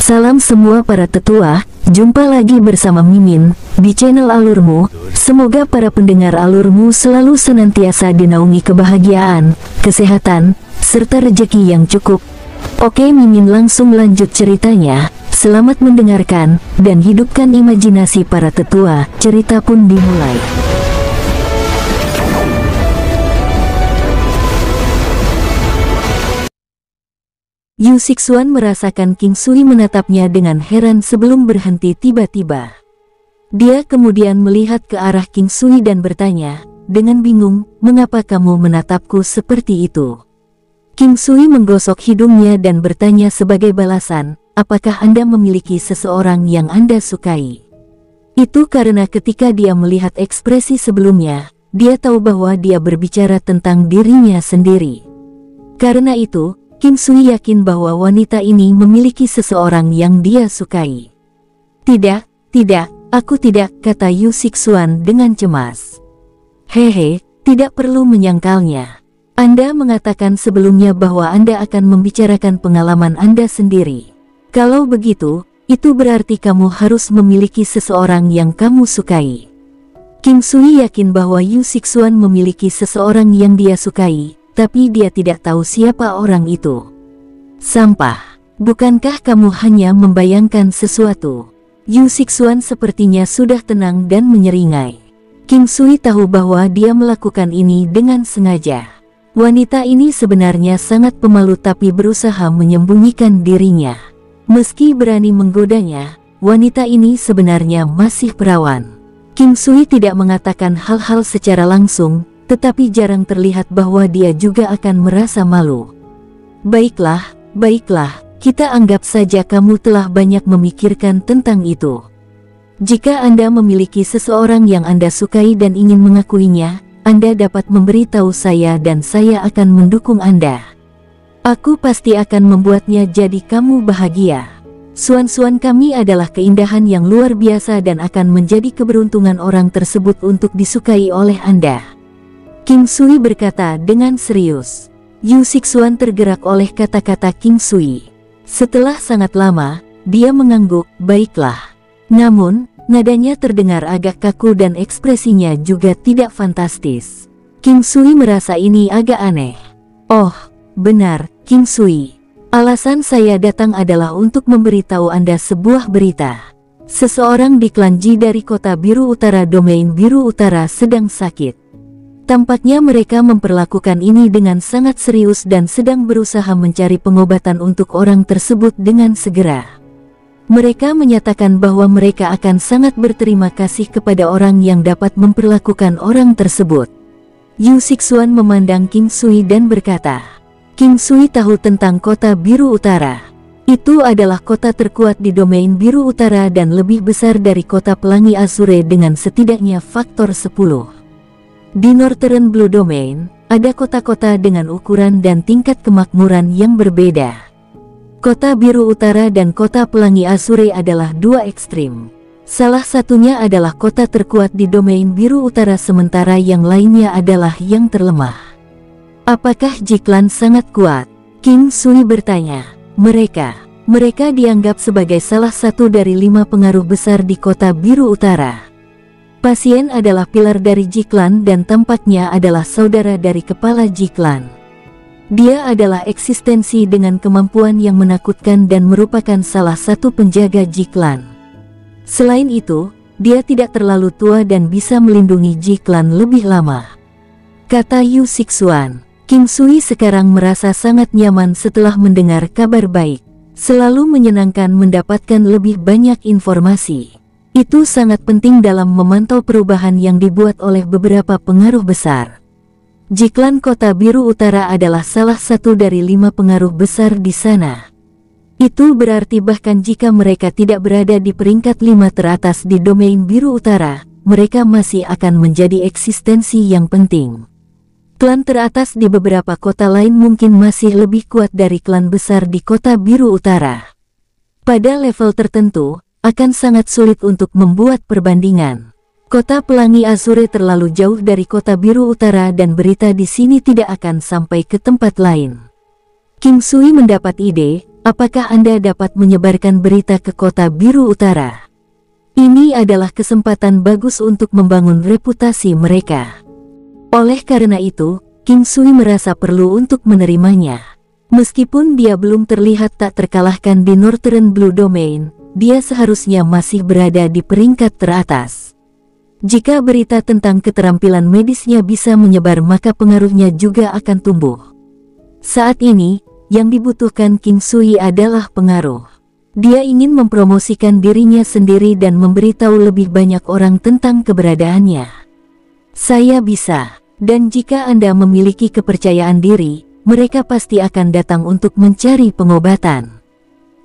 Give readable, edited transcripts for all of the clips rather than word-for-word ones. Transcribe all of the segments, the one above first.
Salam semua para tetua, jumpa lagi bersama Mimin di channel Alurmu. Semoga para pendengar Alurmu selalu senantiasa dinaungi kebahagiaan, kesehatan, serta rezeki yang cukup. Oke, Mimin langsung lanjut ceritanya. Selamat mendengarkan dan hidupkan imajinasi para tetua. Cerita pun dimulai. Yu Sixuan merasakan King Sui menatapnya dengan heran sebelum berhenti tiba-tiba. Dia kemudian melihat ke arah King Sui dan bertanya, dengan bingung, "Mengapa kamu menatapku seperti itu?" King Sui menggosok hidungnya dan bertanya sebagai balasan, "Apakah Anda memiliki seseorang yang Anda sukai?" Itu karena ketika dia melihat ekspresi sebelumnya, dia tahu bahwa dia berbicara tentang dirinya sendiri. Karena itu, King Sui yakin bahwa wanita ini memiliki seseorang yang dia sukai. Tidak, aku tidak," kata Yu Sixuan dengan cemas. "Hehe, tidak perlu menyangkalnya. Anda mengatakan sebelumnya bahwa Anda akan membicarakan pengalaman Anda sendiri. Kalau begitu, itu berarti kamu harus memiliki seseorang yang kamu sukai." King Sui yakin bahwa Yu Sixuan memiliki seseorang yang dia sukai, tapi dia tidak tahu siapa orang itu. "Sampah, bukankah kamu hanya membayangkan sesuatu?" Yu Sixuan sepertinya sudah tenang dan menyeringai. King Sui tahu bahwa dia melakukan ini dengan sengaja. Wanita ini sebenarnya sangat pemalu tapi berusaha menyembunyikan dirinya. Meski berani menggodanya, wanita ini sebenarnya masih perawan. King Sui tidak mengatakan hal-hal secara langsung, tetapi jarang terlihat bahwa dia juga akan merasa malu. Baiklah, kita anggap saja kamu telah banyak memikirkan tentang itu. Jika Anda memiliki seseorang yang Anda sukai dan ingin mengakuinya, Anda dapat memberitahu saya dan saya akan mendukung Anda. Aku pasti akan membuatnya jadi kamu bahagia. Suan-suan kami adalah keindahan yang luar biasa dan akan menjadi keberuntungan orang tersebut untuk disukai oleh Anda." King Sui berkata dengan serius. Yu Sixuan tergerak oleh kata-kata King Sui. Setelah sangat lama, dia mengangguk, "Baiklah." Namun, nadanya terdengar agak kaku dan ekspresinya juga tidak fantastis. King Sui merasa ini agak aneh. "Oh, benar, King Sui. Alasan saya datang adalah untuk memberitahu Anda sebuah berita. Seseorang di klan Ji dari kota Biru Utara Domain Biru Utara sedang sakit. Tampaknya mereka memperlakukan ini dengan sangat serius dan sedang berusaha mencari pengobatan untuk orang tersebut dengan segera. Mereka menyatakan bahwa mereka akan sangat berterima kasih kepada orang yang dapat memperlakukan orang tersebut." Yu Sixuan memandang King Sui dan berkata, "King Sui tahu tentang kota Biru Utara. Itu adalah kota terkuat di domain Biru Utara dan lebih besar dari kota Pelangi Azure dengan setidaknya faktor 10. Di Northern Blue Domain, ada kota-kota dengan ukuran dan tingkat kemakmuran yang berbeda. Kota Biru Utara dan kota Pelangi Azure adalah dua ekstrim. Salah satunya adalah kota terkuat di domain Biru Utara sementara yang lainnya adalah yang terlemah. Apakah Jiklan sangat kuat?" King Sui bertanya. Mereka dianggap sebagai salah satu dari 5 pengaruh besar di kota Biru Utara. Pasien adalah pilar dari Jiklan dan tampaknya adalah saudara dari kepala Jiklan. Dia adalah eksistensi dengan kemampuan yang menakutkan dan merupakan salah satu penjaga Jiklan. Selain itu, dia tidak terlalu tua dan bisa melindungi Jiklan lebih lama," kata Yu Sixuan. King Sui sekarang merasa sangat nyaman setelah mendengar kabar baik. Selalu menyenangkan mendapatkan lebih banyak informasi. Itu sangat penting dalam memantau perubahan yang dibuat oleh beberapa pengaruh besar. Jiklan Kota Biru Utara adalah salah satu dari 5 pengaruh besar di sana. Itu berarti bahkan jika mereka tidak berada di peringkat 5 teratas di domain Biru Utara, mereka masih akan menjadi eksistensi yang penting. Klan teratas di beberapa kota lain mungkin masih lebih kuat dari klan besar di Kota Biru Utara. Pada level tertentu, akan sangat sulit untuk membuat perbandingan. Kota Pelangi Azure terlalu jauh dari Kota Biru Utara dan berita di sini tidak akan sampai ke tempat lain. King Sui mendapat ide, Apakah Anda dapat menyebarkan berita ke Kota Biru Utara? Ini adalah kesempatan bagus untuk membangun reputasi mereka. Oleh karena itu, King Sui merasa perlu untuk menerimanya. Meskipun dia belum terlihat tak terkalahkan di Northern Blue Domain, dia seharusnya masih berada di peringkat teratas. Jika berita tentang keterampilan medisnya bisa menyebar, maka pengaruhnya juga akan tumbuh. Saat ini, yang dibutuhkan King Sui adalah pengaruh. Dia ingin mempromosikan dirinya sendiri dan memberitahu lebih banyak orang tentang keberadaannya. Saya bisa, dan jika Anda memiliki kepercayaan diri, mereka pasti akan datang untuk mencari pengobatan.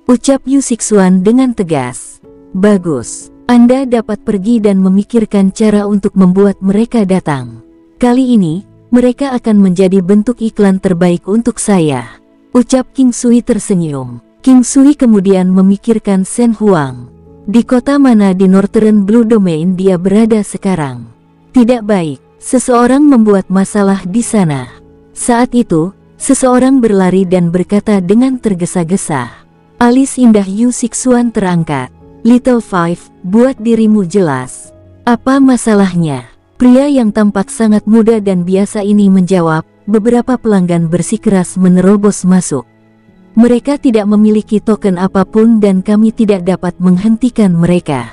Ucap Yu Sixuan dengan tegas. Bagus, Anda dapat pergi dan memikirkan cara untuk membuat mereka datang. Kali ini, mereka akan menjadi bentuk iklan terbaik untuk saya. Ucap King Sui tersenyum. King Sui kemudian memikirkan Shen Huang. Di kota mana di Northern Blue Domain dia berada sekarang? Tidak baik, seseorang membuat masalah di sana. Saat itu, seseorang berlari dan berkata dengan tergesa-gesa. Alis indah Yu Sixuan terangkat. Little Five, buat dirimu jelas. Apa masalahnya? Pria yang tampak sangat muda dan biasa ini menjawab. Beberapa pelanggan bersikeras menerobos masuk. Mereka tidak memiliki token apapun dan kami tidak dapat menghentikan mereka.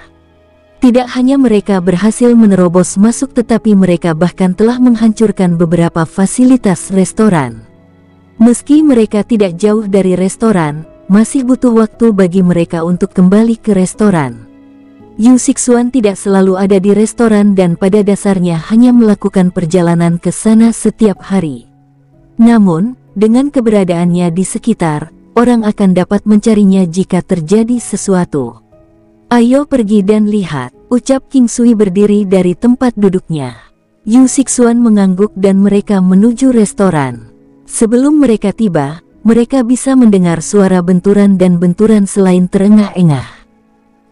Tidak hanya mereka berhasil menerobos masuk, tetapi mereka bahkan telah menghancurkan beberapa fasilitas restoran. Meski mereka tidak jauh dari restoran, masih butuh waktu bagi mereka untuk kembali ke restoran. Yu Sixuan tidak selalu ada di restoran dan pada dasarnya hanya melakukan perjalanan ke sana setiap hari. Namun, dengan keberadaannya di sekitar, orang akan dapat mencarinya jika terjadi sesuatu. Ayo pergi dan lihat, ucap King Sui berdiri dari tempat duduknya. Yu Sixuan mengangguk dan mereka menuju restoran. Sebelum mereka tiba, mereka bisa mendengar suara benturan dan benturan selain terengah-engah.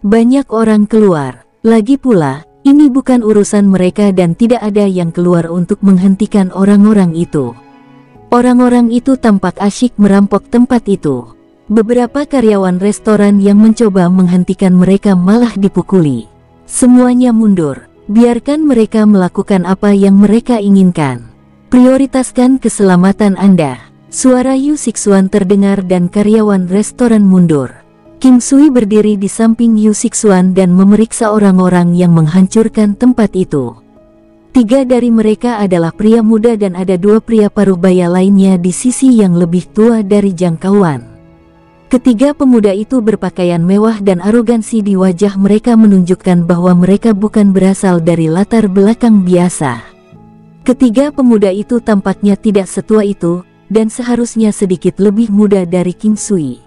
Banyak orang keluar. Lagi pula, ini bukan urusan mereka dan tidak ada yang keluar untuk menghentikan orang-orang itu. Orang-orang itu tampak asyik merampok tempat itu. Beberapa karyawan restoran yang mencoba menghentikan mereka malah dipukuli. Semuanya mundur. Biarkan mereka melakukan apa yang mereka inginkan. Prioritaskan keselamatan Anda. Suara Yu Sixuan terdengar dan karyawan restoran mundur. King Sui berdiri di samping Yu Sixuan dan memeriksa orang-orang yang menghancurkan tempat itu. 3 dari mereka adalah pria muda dan ada 2 pria parubaya lainnya di sisi yang lebih tua dari jangkauan. Ketiga pemuda itu berpakaian mewah dan arogansi di wajah mereka menunjukkan bahwa mereka bukan berasal dari latar belakang biasa. Ketiga pemuda itu tampaknya tidak setua itu, dan seharusnya sedikit lebih muda dari King Sui.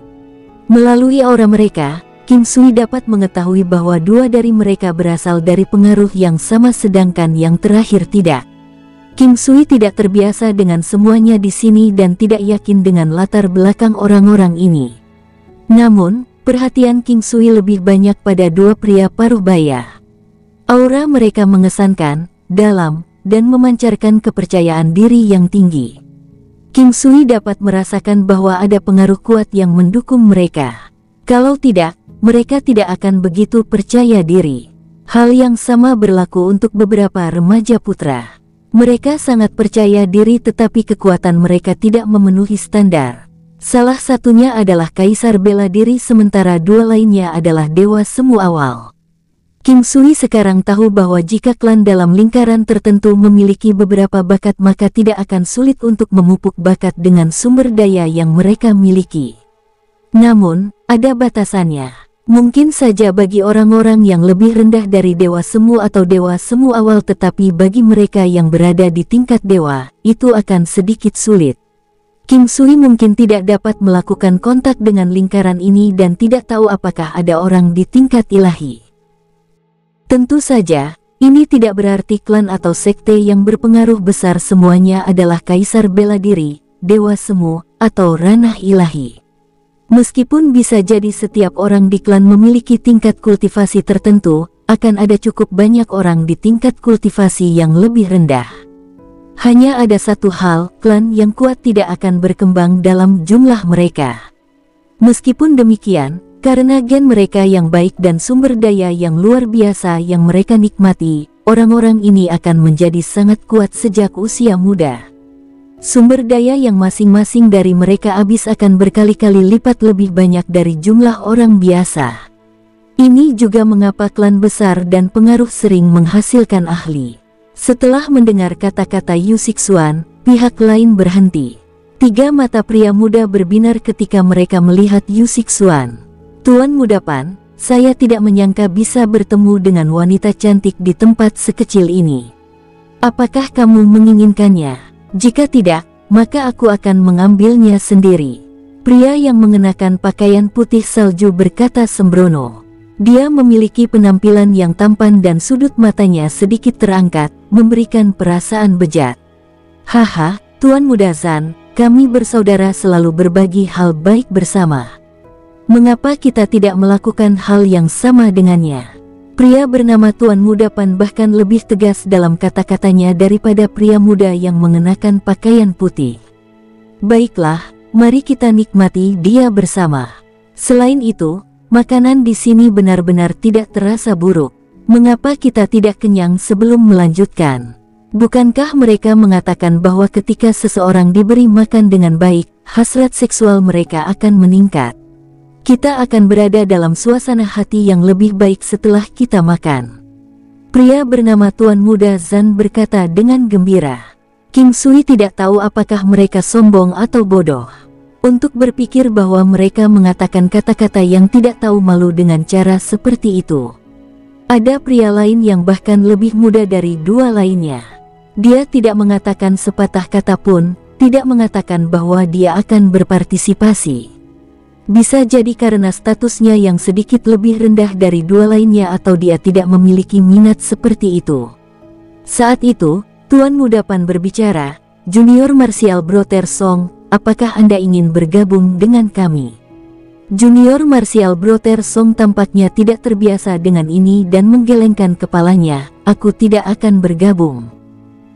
Melalui aura mereka, King Sui dapat mengetahui bahwa 2 dari mereka berasal dari pengaruh yang sama sedangkan yang terakhir tidak. King Sui tidak terbiasa dengan semuanya di sini dan tidak yakin dengan latar belakang orang-orang ini. Namun, perhatian King Sui lebih banyak pada 2 pria parubaya. Aura mereka mengesankan, dalam, dan memancarkan kepercayaan diri yang tinggi. King Sui dapat merasakan bahwa ada pengaruh kuat yang mendukung mereka. Kalau tidak, mereka tidak akan begitu percaya diri. Hal yang sama berlaku untuk beberapa remaja putra. Mereka sangat percaya diri tetapi kekuatan mereka tidak memenuhi standar. Salah satunya adalah Kaisar bela diri sementara 2 lainnya adalah Dewa Semu Awal. King Sui sekarang tahu bahwa jika klan dalam lingkaran tertentu memiliki beberapa bakat maka tidak akan sulit untuk memupuk bakat dengan sumber daya yang mereka miliki. Namun, ada batasannya. Mungkin saja bagi orang-orang yang lebih rendah dari Dewa Semu atau Dewa Semu Awal, tetapi bagi mereka yang berada di tingkat dewa, itu akan sedikit sulit. King Sui mungkin tidak dapat melakukan kontak dengan lingkaran ini dan tidak tahu apakah ada orang di tingkat ilahi. Tentu saja, ini tidak berarti klan atau sekte yang berpengaruh besar semuanya adalah Kaisar bela diri, Dewa Semu, atau ranah ilahi. Meskipun bisa jadi setiap orang di klan memiliki tingkat kultivasi tertentu, akan ada cukup banyak orang di tingkat kultivasi yang lebih rendah. Hanya ada satu hal, klan yang kuat tidak akan berkembang dalam jumlah mereka. Meskipun demikian, karena gen mereka yang baik dan sumber daya yang luar biasa yang mereka nikmati, orang-orang ini akan menjadi sangat kuat sejak usia muda. Sumber daya yang masing-masing dari mereka habis akan berkali-kali lipat lebih banyak dari jumlah orang biasa. Ini juga mengapa klan besar dan pengaruh sering menghasilkan ahli. Setelah mendengar kata-kata Yu Sixuan, pihak lain berhenti. 3 mata pria muda berbinar ketika mereka melihat Yu Sixuan. Tuan Muda Pan, saya tidak menyangka bisa bertemu dengan wanita cantik di tempat sekecil ini. Apakah kamu menginginkannya? Jika tidak, maka aku akan mengambilnya sendiri. Pria yang mengenakan pakaian putih salju berkata sembrono. Dia memiliki penampilan yang tampan dan sudut matanya sedikit terangkat, memberikan perasaan bejat. Haha, Tuan Muda Zan, kami bersaudara selalu berbagi hal baik bersama. Mengapa kita tidak melakukan hal yang sama dengannya? Pria bernama Tuan Muda Pan bahkan lebih tegas dalam kata-katanya daripada pria muda yang mengenakan pakaian putih. Baiklah, mari kita nikmati dia bersama. Selain itu, makanan di sini benar-benar tidak terasa buruk. Mengapa kita tidak kenyang sebelum melanjutkan? Bukankah mereka mengatakan bahwa ketika seseorang diberi makan dengan baik, hasrat seksual mereka akan meningkat? Kita akan berada dalam suasana hati yang lebih baik setelah kita makan. Pria bernama Tuan Muda Zan berkata dengan gembira. King Sui tidak tahu apakah mereka sombong atau bodoh. Untuk berpikir bahwa mereka mengatakan kata-kata yang tidak tahu malu dengan cara seperti itu. Ada pria lain yang bahkan lebih muda dari 2 lainnya. Dia tidak mengatakan sepatah kata pun, tidak mengatakan bahwa dia akan berpartisipasi. Bisa jadi karena statusnya yang sedikit lebih rendah dari 2 lainnya atau dia tidak memiliki minat seperti itu. Saat itu, Tuan Muda Pan berbicara, Junior Martial Brother Song, apakah Anda ingin bergabung dengan kami? Junior Martial Brother Song tampaknya tidak terbiasa dengan ini dan menggelengkan kepalanya, aku tidak akan bergabung.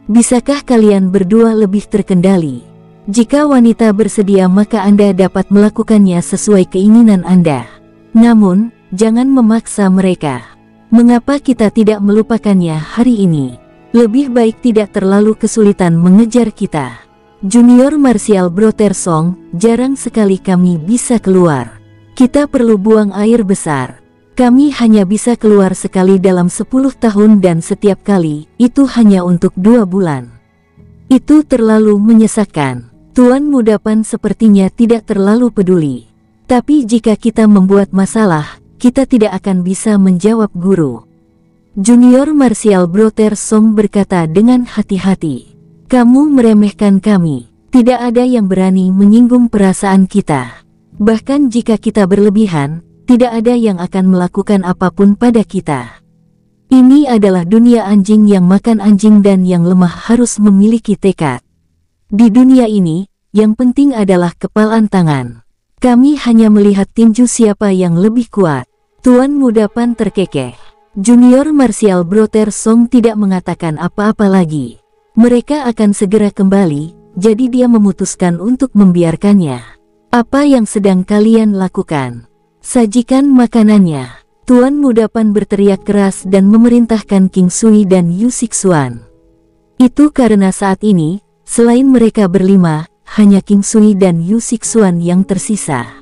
Bisakah kalian berdua lebih terkendali? Jika wanita bersedia maka Anda dapat melakukannya sesuai keinginan Anda. Namun, jangan memaksa mereka. Mengapa kita tidak melupakannya hari ini? Lebih baik tidak terlalu kesulitan mengejar kita. Junior Martial Brother Song, jarang sekali kami bisa keluar. Kita perlu buang air besar. Kami hanya bisa keluar sekali dalam 10 tahun dan setiap kali, itu hanya untuk 2 bulan. Itu terlalu menyesakkan. Tuan Muda Pan sepertinya tidak terlalu peduli. Tapi jika kita membuat masalah, kita tidak akan bisa menjawab guru. Junior Martial Brother Song berkata dengan hati-hati. Kamu meremehkan kami. Tidak ada yang berani menyinggung perasaan kita. Bahkan jika kita berlebihan, tidak ada yang akan melakukan apapun pada kita. Ini adalah dunia anjing yang makan anjing dan yang lemah harus memiliki tekad. Di dunia ini, yang penting adalah kepalan tangan. Kami hanya melihat tinju siapa yang lebih kuat. Tuan Muda Pan terkekeh. Junior Martial Brother Song tidak mengatakan apa-apa lagi. Mereka akan segera kembali, jadi dia memutuskan untuk membiarkannya. Apa yang sedang kalian lakukan? Sajikan makanannya. Tuan Muda Pan berteriak keras dan memerintahkan King Sui dan Yu Sixuan. Itu karena saat ini, selain mereka berlima, hanya King Sui dan Yu Sixuan yang tersisa.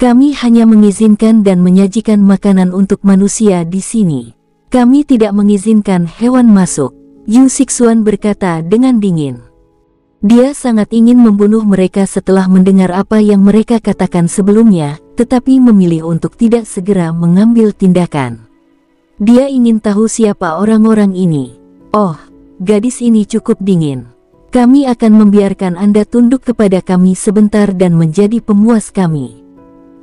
Kami hanya mengizinkan dan menyajikan makanan untuk manusia di sini. Kami tidak mengizinkan hewan masuk. Yu Sixuan berkata dengan dingin. Dia sangat ingin membunuh mereka setelah mendengar apa yang mereka katakan sebelumnya, tetapi memilih untuk tidak segera mengambil tindakan. Dia ingin tahu siapa orang-orang ini. Oh, gadis ini cukup dingin. Kami akan membiarkan Anda tunduk kepada kami sebentar dan menjadi pemuas kami.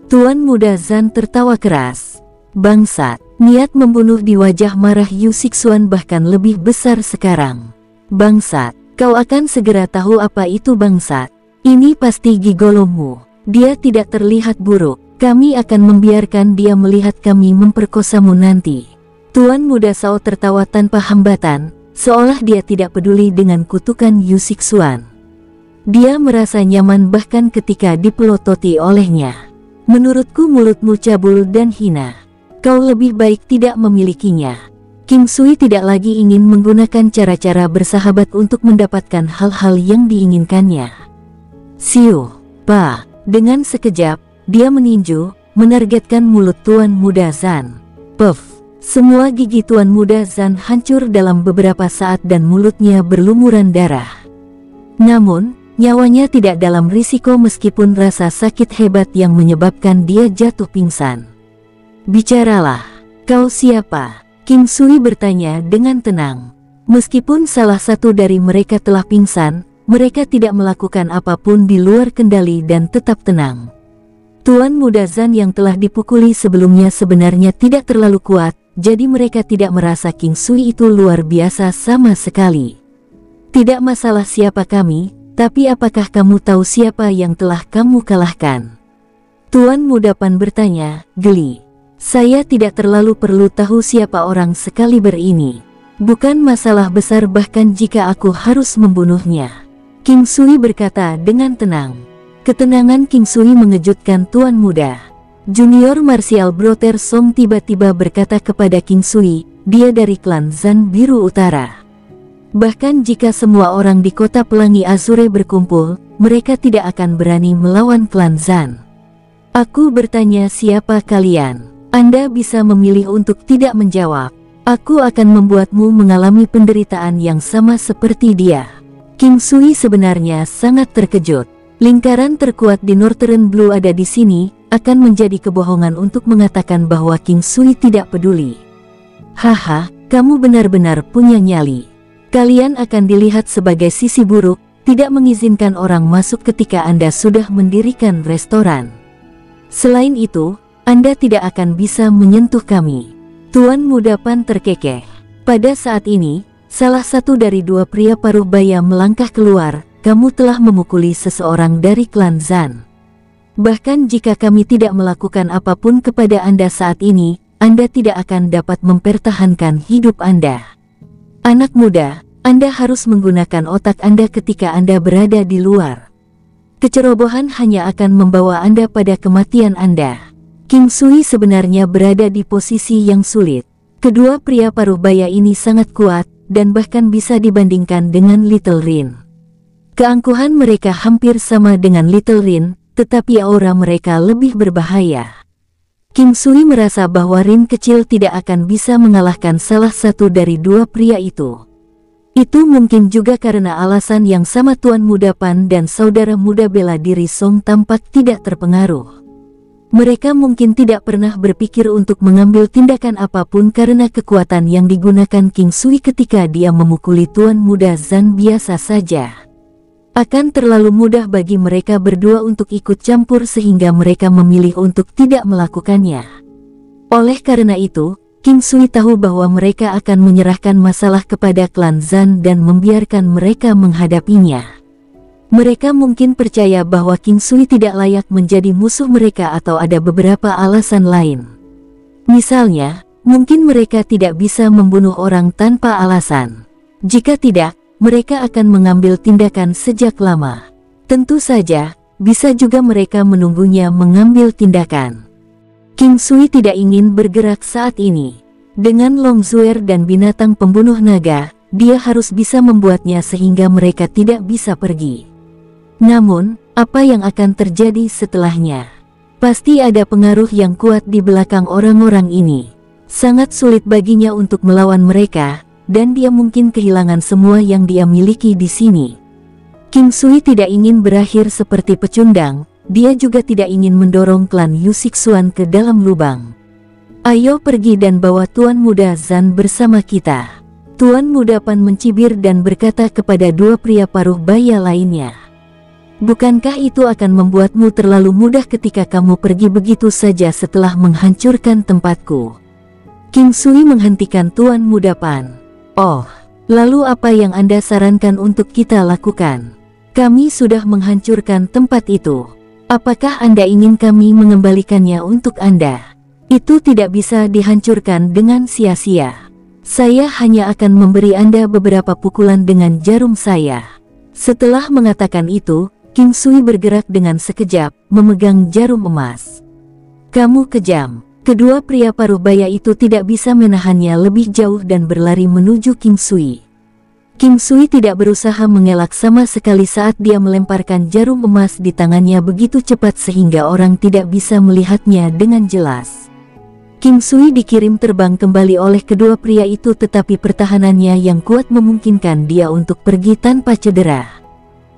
Tuan Muda Zan tertawa keras. Bangsat, niat membunuh di wajah marah Yu Sixuan bahkan lebih besar sekarang. Bangsat, kau akan segera tahu apa itu bangsat. Ini pasti gigolomu. Dia tidak terlihat buruk. Kami akan membiarkan dia melihat kami memperkosamu nanti. Tuan Muda Sao tertawa tanpa hambatan, seolah dia tidak peduli dengan kutukan Yu Sixuan. Dia merasa nyaman bahkan ketika dipelototi olehnya. Menurutku mulutmu cabul dan hina. Kau lebih baik tidak memilikinya. King Sui tidak lagi ingin menggunakan cara-cara bersahabat untuk mendapatkan hal-hal yang diinginkannya. Siu, Pa. Dengan sekejap, dia meninju, menargetkan mulut Tuan Muda Zan. Puff. Semua gigi Tuan Muda Zan hancur dalam beberapa saat dan mulutnya berlumuran darah. Namun, nyawanya tidak dalam risiko meskipun rasa sakit hebat yang menyebabkan dia jatuh pingsan. Bicaralah, kau siapa? King Sui bertanya dengan tenang. Meskipun salah satu dari mereka telah pingsan, mereka tidak melakukan apapun di luar kendali dan tetap tenang. Tuan Muda Zan yang telah dipukuli sebelumnya sebenarnya tidak terlalu kuat, jadi mereka tidak merasa King Sui itu luar biasa sama sekali. Tidak masalah siapa kami, tapi apakah kamu tahu siapa yang telah kamu kalahkan? Tuan Muda Pan bertanya, geli. Saya tidak terlalu perlu tahu siapa orang sekaliber ini. Bukan masalah besar bahkan jika aku harus membunuhnya. King Sui berkata dengan tenang. Ketenangan King Sui mengejutkan Tuan Muda. Junior Martial Brother Song tiba-tiba berkata kepada King Sui, dia dari klan Zan Biru Utara. Bahkan jika semua orang di kota Pelangi Azure berkumpul, mereka tidak akan berani melawan klan Zan. Aku bertanya siapa kalian? Anda bisa memilih untuk tidak menjawab. Aku akan membuatmu mengalami penderitaan yang sama seperti dia. King Sui sebenarnya sangat terkejut. Lingkaran terkuat di Northern Blue ada di sini, akan menjadi kebohongan untuk mengatakan bahwa King Sui tidak peduli. Haha, kamu benar-benar punya nyali. Kalian akan dilihat sebagai sisi buruk, tidak mengizinkan orang masuk ketika Anda sudah mendirikan restoran. Selain itu, Anda tidak akan bisa menyentuh kami. Tuan Muda Pan terkekeh. Pada saat ini, salah satu dari dua pria paruh baya melangkah keluar, kamu telah memukuli seseorang dari klan Zan. Bahkan jika kami tidak melakukan apapun kepada Anda saat ini, Anda tidak akan dapat mempertahankan hidup Anda. Anak muda, Anda harus menggunakan otak Anda ketika Anda berada di luar. Kecerobohan hanya akan membawa Anda pada kematian Anda. King Sui sebenarnya berada di posisi yang sulit. Kedua pria paruh baya ini sangat kuat, dan bahkan bisa dibandingkan dengan Little Rin. Keangkuhan mereka hampir sama dengan Little Rin, tetapi aura mereka lebih berbahaya. King Sui merasa bahwa Rin kecil tidak akan bisa mengalahkan salah satu dari dua pria itu. Itu mungkin juga karena alasan yang sama Tuan Muda Pan dan saudara muda bela diri Song tampak tidak terpengaruh. Mereka mungkin tidak pernah berpikir untuk mengambil tindakan apapun karena kekuatan yang digunakan King Sui ketika dia memukuli Tuan Muda Zan biasa saja. Akan terlalu mudah bagi mereka berdua untuk ikut campur sehingga mereka memilih untuk tidak melakukannya. Oleh karena itu, King Sui tahu bahwa mereka akan menyerahkan masalah kepada klan Zan dan membiarkan mereka menghadapinya. Mereka mungkin percaya bahwa King Sui tidak layak menjadi musuh mereka atau ada beberapa alasan lain. Misalnya, mungkin mereka tidak bisa membunuh orang tanpa alasan. Jika tidak, mereka akan mengambil tindakan sejak lama. Tentu saja, bisa juga mereka menunggunya mengambil tindakan. King Sui tidak ingin bergerak saat ini. Dengan Longzuer dan binatang pembunuh naga, dia harus bisa membuatnya sehingga mereka tidak bisa pergi. Namun, apa yang akan terjadi setelahnya? Pasti ada pengaruh yang kuat di belakang orang-orang ini. Sangat sulit baginya untuk melawan mereka, dan dia mungkin kehilangan semua yang dia miliki di sini. King Sui tidak ingin berakhir seperti pecundang, dia juga tidak ingin mendorong klan Yu Sixuan ke dalam lubang. Ayo pergi dan bawa Tuan Muda Zan bersama kita. Tuan Muda Pan mencibir dan berkata kepada dua pria paruh baya lainnya. Bukankah itu akan membuatmu terlalu mudah ketika kamu pergi begitu saja setelah menghancurkan tempatku? King Sui menghentikan Tuan Muda Pan. Oh, lalu apa yang Anda sarankan untuk kita lakukan? Kami sudah menghancurkan tempat itu. Apakah Anda ingin kami mengembalikannya untuk Anda? Itu tidak bisa dihancurkan dengan sia-sia. Saya hanya akan memberi Anda beberapa pukulan dengan jarum saya. Setelah mengatakan itu, King Sui bergerak dengan sekejap, memegang jarum emas. Kamu kejam. Kedua pria paruh baya itu tidak bisa menahannya lebih jauh dan berlari menuju King Sui. King Sui tidak berusaha mengelak sama sekali saat dia melemparkan jarum emas di tangannya begitu cepat sehingga orang tidak bisa melihatnya dengan jelas. King Sui dikirim terbang kembali oleh kedua pria itu, tetapi pertahanannya yang kuat memungkinkan dia untuk pergi tanpa cedera.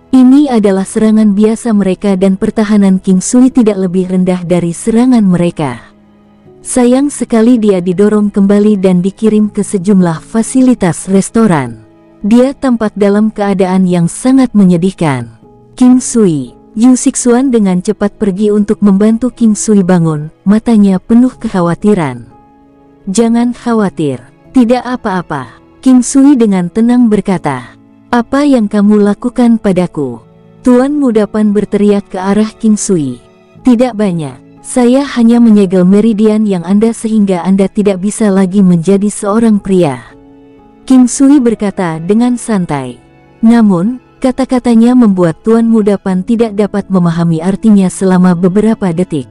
Ini adalah serangan biasa mereka dan pertahanan King Sui tidak lebih rendah dari serangan mereka. Sayang sekali dia didorong kembali dan dikirim ke sejumlah fasilitas restoran. Dia tampak dalam keadaan yang sangat menyedihkan. King Sui, Yu Sixuan dengan cepat pergi untuk membantu King Sui bangun, matanya penuh kekhawatiran. Jangan khawatir, tidak apa-apa, King Sui dengan tenang berkata. Apa yang kamu lakukan padaku? Tuan Muda Pan berteriak ke arah King Sui. Tidak banyak. Saya hanya menyegel meridian yang Anda sehingga Anda tidak bisa lagi menjadi seorang pria. King Sui berkata dengan santai. Namun, kata-katanya membuat Tuan Muda Pan tidak dapat memahami artinya selama beberapa detik.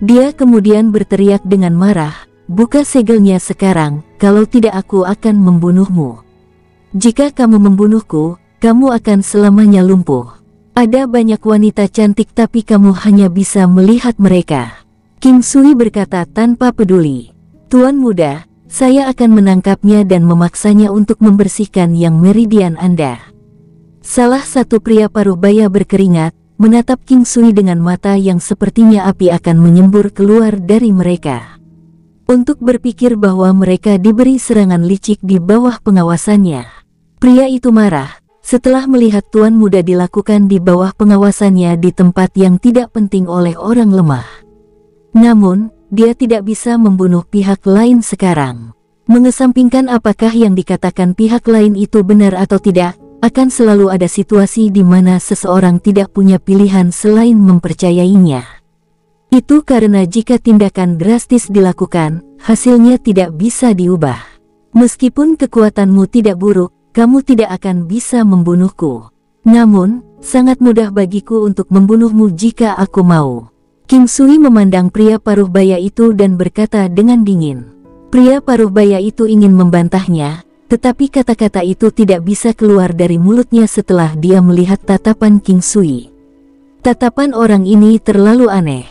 Dia kemudian berteriak dengan marah, buka segelnya sekarang, kalau tidak aku akan membunuhmu. Jika kamu membunuhku, kamu akan selamanya lumpuh. Ada banyak wanita cantik tapi kamu hanya bisa melihat mereka. King Sui berkata tanpa peduli. Tuan Muda, saya akan menangkapnya dan memaksanya untuk membersihkan yang meridian Anda. Salah satu pria paruh baya berkeringat, menatap King Sui dengan mata yang sepertinya api akan menyembur keluar dari mereka. Untuk berpikir bahwa mereka diberi serangan licik di bawah pengawasannya. Pria itu marah. Setelah melihat Tuan Muda dilakukan di bawah pengawasannya di tempat yang tidak penting oleh orang lemah. Namun, dia tidak bisa membunuh pihak lain sekarang. Mengesampingkan apakah yang dikatakan pihak lain itu benar atau tidak, akan selalu ada situasi di mana seseorang tidak punya pilihan selain mempercayainya. Itu karena jika tindakan drastis dilakukan, hasilnya tidak bisa diubah. Meskipun kekuatanmu tidak buruk, kamu tidak akan bisa membunuhku. Namun, sangat mudah bagiku untuk membunuhmu jika aku mau. King Sui memandang pria paruh baya itu dan berkata dengan dingin. Pria paruh baya itu ingin membantahnya, tetapi kata-kata itu tidak bisa keluar dari mulutnya setelah dia melihat tatapan King Sui. Tatapan orang ini terlalu aneh.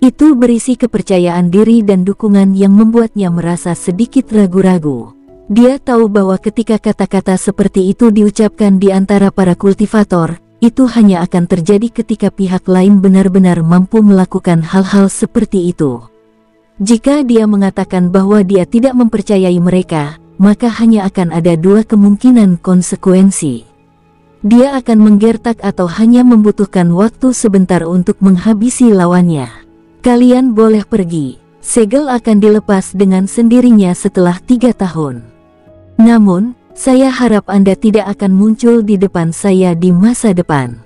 Itu berisi kepercayaan diri dan dukungan yang membuatnya merasa sedikit ragu-ragu. Dia tahu bahwa ketika kata-kata seperti itu diucapkan di antara para kultivator, itu hanya akan terjadi ketika pihak lain benar-benar mampu melakukan hal-hal seperti itu. Jika dia mengatakan bahwa dia tidak mempercayai mereka, maka hanya akan ada dua kemungkinan konsekuensi. Dia akan menggertak atau hanya membutuhkan waktu sebentar untuk menghabisi lawannya. Kalian boleh pergi. Segel akan dilepas dengan sendirinya setelah 3 tahun. Namun, saya harap Anda tidak akan muncul di depan saya di masa depan.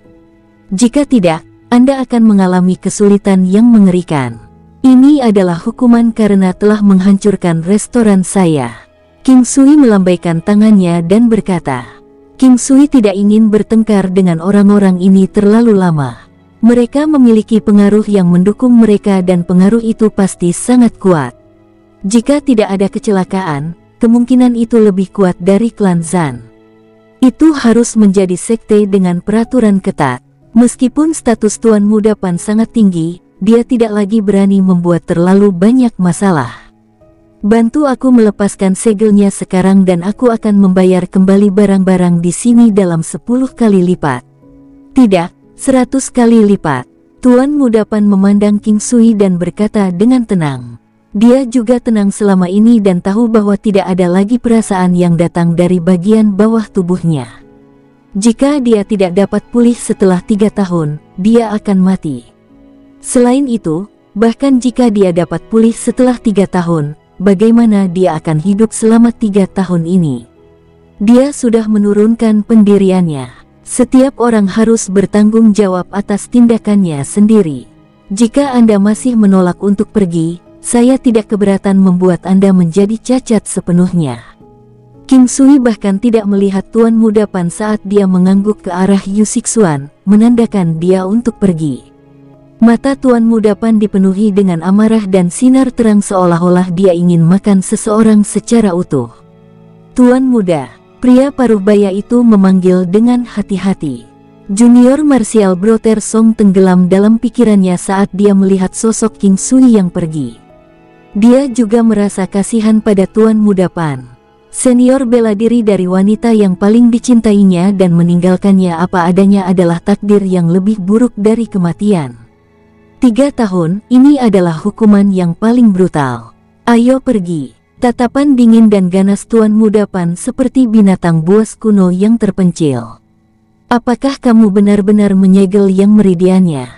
Jika tidak, Anda akan mengalami kesulitan yang mengerikan. Ini adalah hukuman karena telah menghancurkan restoran saya. King Sui melambaikan tangannya dan berkata, King Sui tidak ingin bertengkar dengan orang-orang ini terlalu lama. Mereka memiliki pengaruh yang mendukung mereka dan pengaruh itu pasti sangat kuat. Jika tidak ada kecelakaan, kemungkinan itu lebih kuat dari klan Zan. Itu harus menjadi sekte dengan peraturan ketat. Meskipun status Tuan Muda Pan sangat tinggi, dia tidak lagi berani membuat terlalu banyak masalah. Bantu aku melepaskan segelnya sekarang dan aku akan membayar kembali barang-barang di sini dalam 10 kali lipat. Tidak, 100 kali lipat. Tuan Muda Pan memandang King Sui dan berkata dengan tenang. Dia juga tenang selama ini dan tahu bahwa tidak ada lagi perasaan yang datang dari bagian bawah tubuhnya. Jika dia tidak dapat pulih setelah 3 tahun, dia akan mati. Selain itu, bahkan jika dia dapat pulih setelah 3 tahun, bagaimana dia akan hidup selama 3 tahun ini? Dia sudah menurunkan pendiriannya. Setiap orang harus bertanggung jawab atas tindakannya sendiri. Jika Anda masih menolak untuk pergi, saya tidak keberatan membuat Anda menjadi cacat sepenuhnya. King Sui bahkan tidak melihat Tuan Muda Pan saat dia mengangguk ke arah Yu Sixuan, menandakan dia untuk pergi. Mata Tuan Muda Pan dipenuhi dengan amarah dan sinar terang seolah-olah dia ingin makan seseorang secara utuh. Tuan Muda, pria paruh baya itu memanggil dengan hati-hati. Junior Martial Brother Song tenggelam dalam pikirannya saat dia melihat sosok King Sui yang pergi. Dia juga merasa kasihan pada Tuan Muda Pan. Senior bela diri dari wanita yang paling dicintainya dan meninggalkannya apa adanya adalah takdir yang lebih buruk dari kematian. 3 tahun, ini adalah hukuman yang paling brutal. Ayo pergi. Tatapan dingin dan ganas Tuan Muda Pan seperti binatang buas kuno yang terpencil. Apakah kamu benar-benar menyegel yang meridiannya?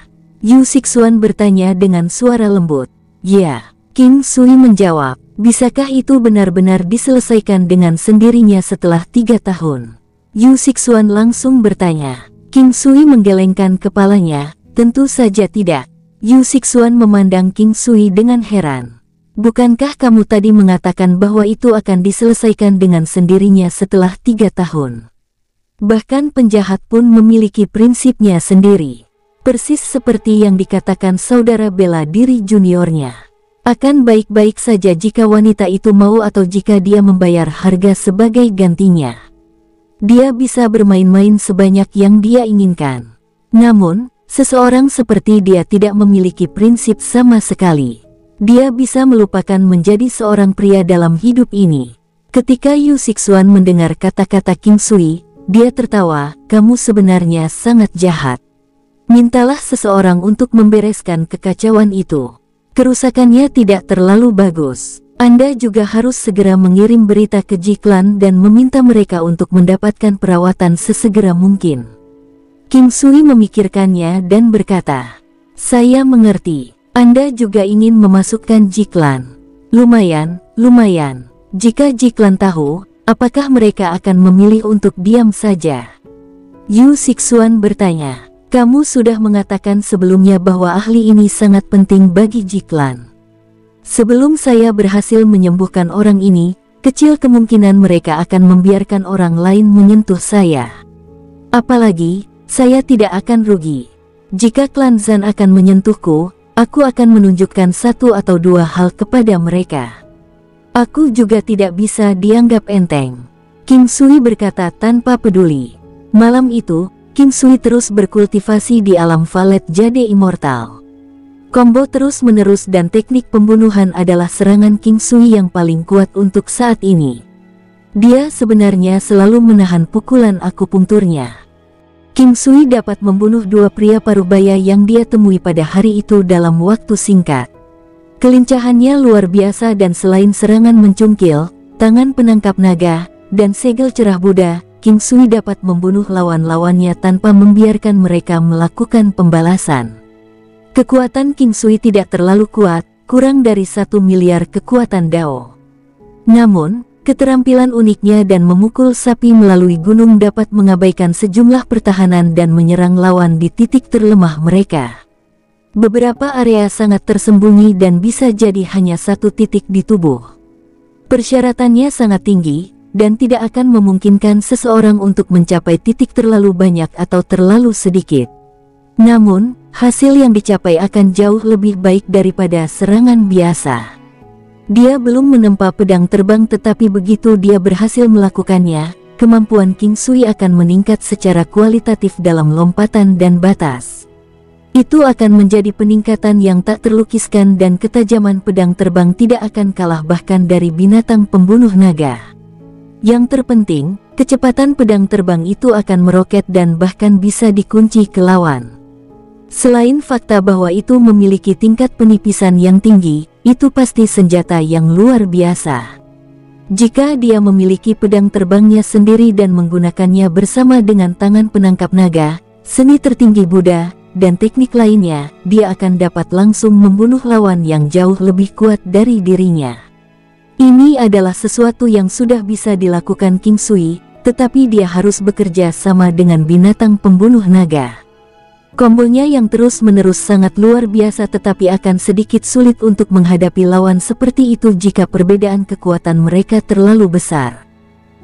Yu Sixuan bertanya dengan suara lembut. Ya, King Sui menjawab. Bisakah itu benar-benar diselesaikan dengan sendirinya setelah 3 tahun? Yu Sixuan langsung bertanya. King Sui menggelengkan kepalanya. Tentu saja tidak. Yu Sixuan memandang King Sui dengan heran. Bukankah kamu tadi mengatakan bahwa itu akan diselesaikan dengan sendirinya setelah 3 tahun? Bahkan penjahat pun memiliki prinsipnya sendiri. Persis seperti yang dikatakan saudara bela diri juniornya. Akan baik-baik saja jika wanita itu mau atau jika dia membayar harga sebagai gantinya. Dia bisa bermain-main sebanyak yang dia inginkan. Namun, seseorang seperti dia tidak memiliki prinsip sama sekali. Dia bisa melupakan menjadi seorang pria dalam hidup ini. Ketika Yu Sixuan mendengar kata-kata King Sui, dia tertawa, kamu sebenarnya sangat jahat. Mintalah seseorang untuk membereskan kekacauan itu. Kerusakannya tidak terlalu bagus. Anda juga harus segera mengirim berita ke Jiklan dan meminta mereka untuk mendapatkan perawatan sesegera mungkin. King Sui memikirkannya dan berkata, saya mengerti. Anda juga ingin memasukkan Jiklan. Lumayan. Jika Jiklan tahu, apakah mereka akan memilih untuk diam saja? Yu Sixuan bertanya. Kamu sudah mengatakan sebelumnya bahwa ahli ini sangat penting bagi Jiklan. Sebelum saya berhasil menyembuhkan orang ini, kecil kemungkinan mereka akan membiarkan orang lain menyentuh saya. Apalagi, saya tidak akan rugi. Jika klan Zan akan menyentuhku, aku akan menunjukkan 1 atau 2 hal kepada mereka. Aku juga tidak bisa dianggap enteng. King Sui berkata tanpa peduli. Malam itu, King Sui terus berkultivasi di alam Valet Jade Immortal. Combo terus-menerus dan teknik pembunuhan adalah serangan King Sui yang paling kuat untuk saat ini. Dia sebenarnya selalu menahan pukulan akupunkturnya. King Sui dapat membunuh 2 pria parubaya yang dia temui pada hari itu dalam waktu singkat. Kelincahannya luar biasa dan selain serangan mencungkil, tangan penangkap naga, dan segel cerah Buddha, King Sui dapat membunuh lawan-lawannya tanpa membiarkan mereka melakukan pembalasan. Kekuatan King Sui tidak terlalu kuat, kurang dari 1 miliar kekuatan Dao. Namun, keterampilan uniknya dan memukul sapi melalui gunung dapat mengabaikan sejumlah pertahanan dan menyerang lawan di titik terlemah mereka. Beberapa area sangat tersembunyi dan bisa jadi hanya 1 titik di tubuh. Persyaratannya sangat tinggi, dan tidak akan memungkinkan seseorang untuk mencapai titik terlalu banyak atau terlalu sedikit. Namun, hasil yang dicapai akan jauh lebih baik daripada serangan biasa. Dia belum menempa pedang terbang tetapi begitu dia berhasil melakukannya, kemampuan King Sui akan meningkat secara kualitatif dalam lompatan dan batas. Itu akan menjadi peningkatan yang tak terlukiskan dan ketajaman pedang terbang tidak akan kalah bahkan dari binatang pembunuh naga. Yang terpenting, kecepatan pedang terbang itu akan meroket dan bahkan bisa dikunci ke lawan. Selain fakta bahwa itu memiliki tingkat penipisan yang tinggi, itu pasti senjata yang luar biasa. Jika dia memiliki pedang terbangnya sendiri dan menggunakannya bersama dengan tangan penangkap naga, seni tertinggi Buddha, dan teknik lainnya, dia akan dapat langsung membunuh lawan yang jauh lebih kuat dari dirinya. Ini adalah sesuatu yang sudah bisa dilakukan King Sui, tetapi dia harus bekerja sama dengan binatang pembunuh naga. Kombonya yang terus-menerus sangat luar biasa tetapi akan sedikit sulit untuk menghadapi lawan seperti itu jika perbedaan kekuatan mereka terlalu besar.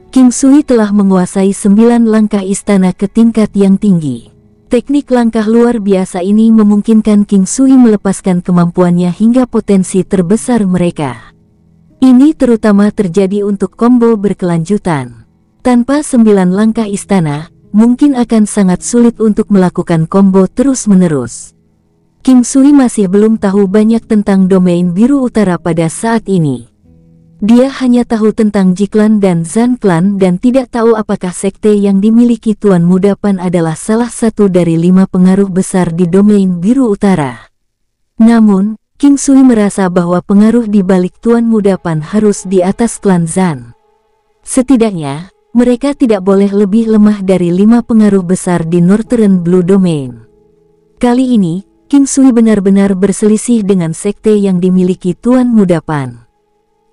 King Sui telah menguasai 9 langkah istana ke tingkat yang tinggi. Teknik langkah luar biasa ini memungkinkan King Sui melepaskan kemampuannya hingga potensi terbesar mereka. Ini terutama terjadi untuk combo berkelanjutan. Tanpa 9 langkah istana, mungkin akan sangat sulit untuk melakukan combo terus-menerus. King Sui masih belum tahu banyak tentang domain biru utara pada saat ini. Dia hanya tahu tentang Jiklan dan Zan Clan dan tidak tahu apakah sekte yang dimiliki Tuan Muda Pan adalah salah satu dari 5 pengaruh besar di domain biru utara. Namun, King Sui merasa bahwa pengaruh di balik Tuan Muda Pan harus di atas klan Zan. Setidaknya, mereka tidak boleh lebih lemah dari 5 pengaruh besar di Northern Blue Domain. Kali ini, King Sui benar-benar berselisih dengan sekte yang dimiliki Tuan Muda Pan.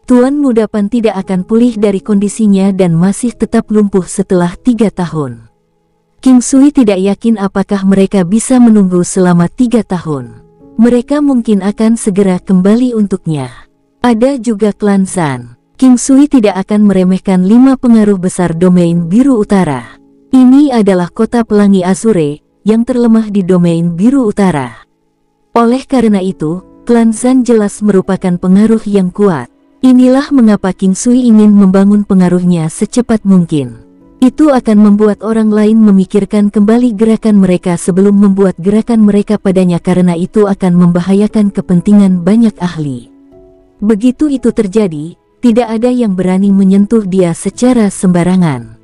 Tuan Muda Pan tidak akan pulih dari kondisinya dan masih tetap lumpuh setelah 3 tahun. King Sui tidak yakin apakah mereka bisa menunggu selama 3 tahun. Mereka mungkin akan segera kembali untuknya. Ada juga klan Zan. King Sui tidak akan meremehkan 5 pengaruh besar domain biru utara. Ini adalah kota pelangi Azure yang terlemah di domain biru utara. Oleh karena itu, klan Zan jelas merupakan pengaruh yang kuat. Inilah mengapa King Sui ingin membangun pengaruhnya secepat mungkin. Itu akan membuat orang lain memikirkan kembali gerakan mereka sebelum membuat gerakan mereka padanya karena itu akan membahayakan kepentingan banyak ahli. Begitu itu terjadi, tidak ada yang berani menyentuh dia secara sembarangan.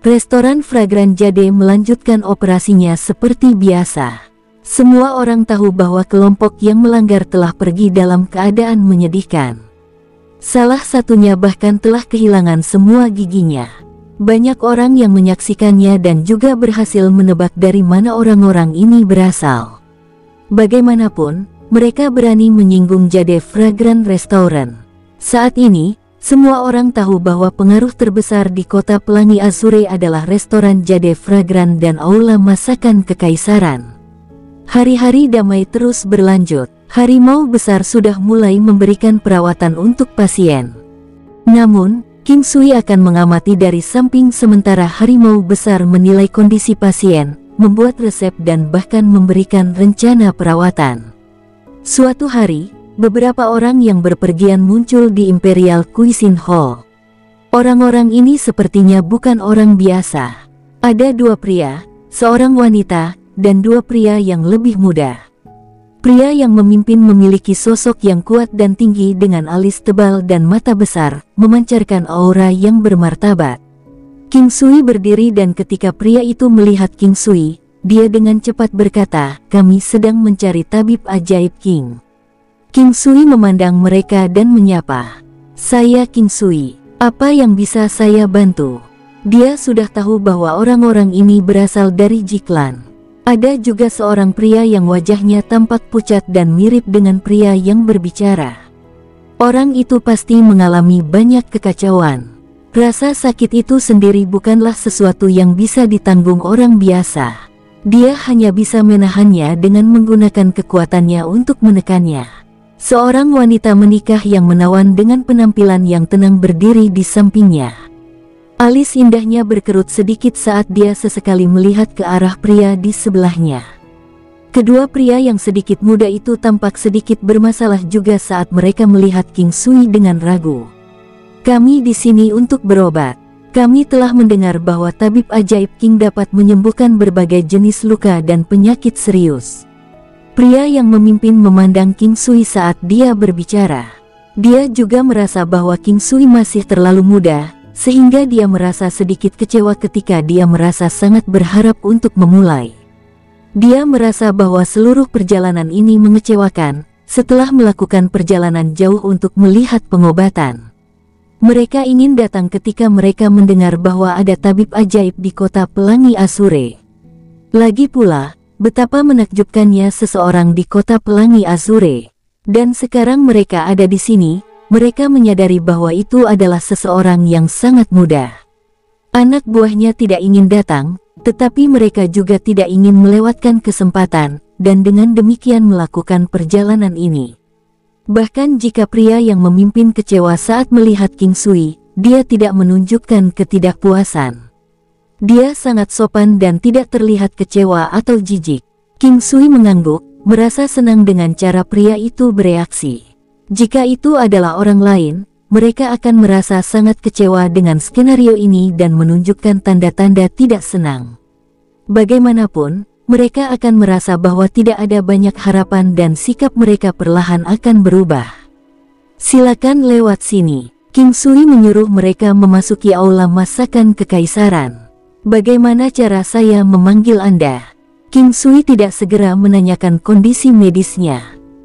Restoran Fragrant Jade melanjutkan operasinya seperti biasa. Semua orang tahu bahwa kelompok yang melanggar telah pergi dalam keadaan menyedihkan. Salah satunya bahkan telah kehilangan semua giginya. Banyak orang yang menyaksikannya dan juga berhasil menebak dari mana orang-orang ini berasal. Bagaimanapun, mereka berani menyinggung Jade Fragrant Restaurant. Saat ini, semua orang tahu bahwa pengaruh terbesar di kota pelangi Azure adalah restoran Jade Fragrant dan aula masakan kekaisaran. Hari-hari damai terus berlanjut. Harimau besar sudah mulai memberikan perawatan untuk pasien. Namun, King Sui akan mengamati dari samping sementara harimau besar menilai kondisi pasien, membuat resep dan bahkan memberikan rencana perawatan. Suatu hari, beberapa orang yang berpergian muncul di Imperial Cuisine Hall. Orang-orang ini sepertinya bukan orang biasa. Ada 2 pria, seorang wanita, dan 2 pria yang lebih muda. Pria yang memimpin memiliki sosok yang kuat dan tinggi dengan alis tebal dan mata besar, memancarkan aura yang bermartabat. King Sui berdiri dan ketika pria itu melihat King Sui, dia dengan cepat berkata, "Kami sedang mencari tabib ajaib King." King Sui memandang mereka dan menyapa, "Saya King Sui, apa yang bisa saya bantu?" Dia sudah tahu bahwa orang-orang ini berasal dari Jiklan. Ada juga seorang pria yang wajahnya tampak pucat dan mirip dengan pria yang berbicara. Orang itu pasti mengalami banyak kekacauan. Rasa sakit itu sendiri bukanlah sesuatu yang bisa ditanggung orang biasa. Dia hanya bisa menahannya dengan menggunakan kekuatannya untuk menekannya. Seorang wanita menikah yang menawan dengan penampilan yang tenang berdiri di sampingnya. Alis indahnya berkerut sedikit saat dia sesekali melihat ke arah pria di sebelahnya. Kedua pria yang sedikit muda itu tampak sedikit bermasalah juga saat mereka melihat King Sui dengan ragu. "Kami di sini untuk berobat. Kami telah mendengar bahwa tabib ajaib King dapat menyembuhkan berbagai jenis luka dan penyakit serius." Pria yang memimpin memandang King Sui saat dia berbicara. Dia juga merasa bahwa King Sui masih terlalu muda, sehingga dia merasa sedikit kecewa ketika dia merasa sangat berharap untuk memulai. Dia merasa bahwa seluruh perjalanan ini mengecewakan, setelah melakukan perjalanan jauh untuk melihat pengobatan. Mereka ingin datang ketika mereka mendengar bahwa ada tabib ajaib di kota pelangi Azure. Lagi pula, betapa menakjubkannya seseorang di kota pelangi Azure. Dan sekarang mereka ada di sini. Mereka menyadari bahwa itu adalah seseorang yang sangat muda. Anak buahnya tidak ingin datang, tetapi mereka juga tidak ingin melewatkan kesempatan, dan dengan demikian melakukan perjalanan ini. Bahkan jika pria yang memimpin kecewa saat melihat King Sui, dia tidak menunjukkan ketidakpuasan. Dia sangat sopan dan tidak terlihat kecewa atau jijik. King Sui mengangguk, merasa senang dengan cara pria itu bereaksi. Jika itu adalah orang lain, mereka akan merasa sangat kecewa dengan skenario ini dan menunjukkan tanda-tanda tidak senang. Bagaimanapun, mereka akan merasa bahwa tidak ada banyak harapan dan sikap mereka perlahan akan berubah. Silakan lewat sini. King Sui menyuruh mereka memasuki aula masakan kekaisaran. Bagaimana cara saya memanggil Anda? King Sui tidak segera menanyakan kondisi medisnya.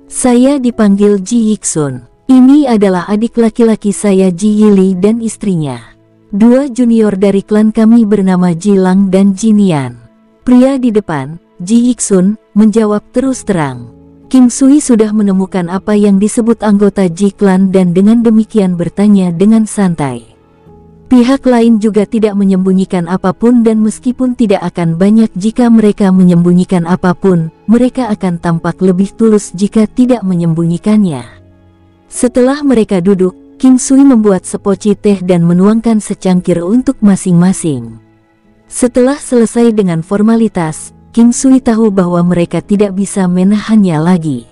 Saya dipanggil Ji Yixun. Ini adalah adik laki-laki saya Ji Yili dan istrinya. Dua junior dari klan kami bernama Ji Lang dan Ji Nian. Pria di depan, Ji Yixun, menjawab terus terang. King Sui sudah menemukan apa yang disebut anggota Ji Clan dan dengan demikian bertanya dengan santai. Pihak lain juga tidak menyembunyikan apapun dan meskipun tidak akan banyak jika mereka menyembunyikan apapun, mereka akan tampak lebih tulus jika tidak menyembunyikannya. Setelah mereka duduk, King Sui membuat sepoci teh dan menuangkan secangkir untuk masing-masing. Setelah selesai dengan formalitas, King Sui tahu bahwa mereka tidak bisa menahannya lagi.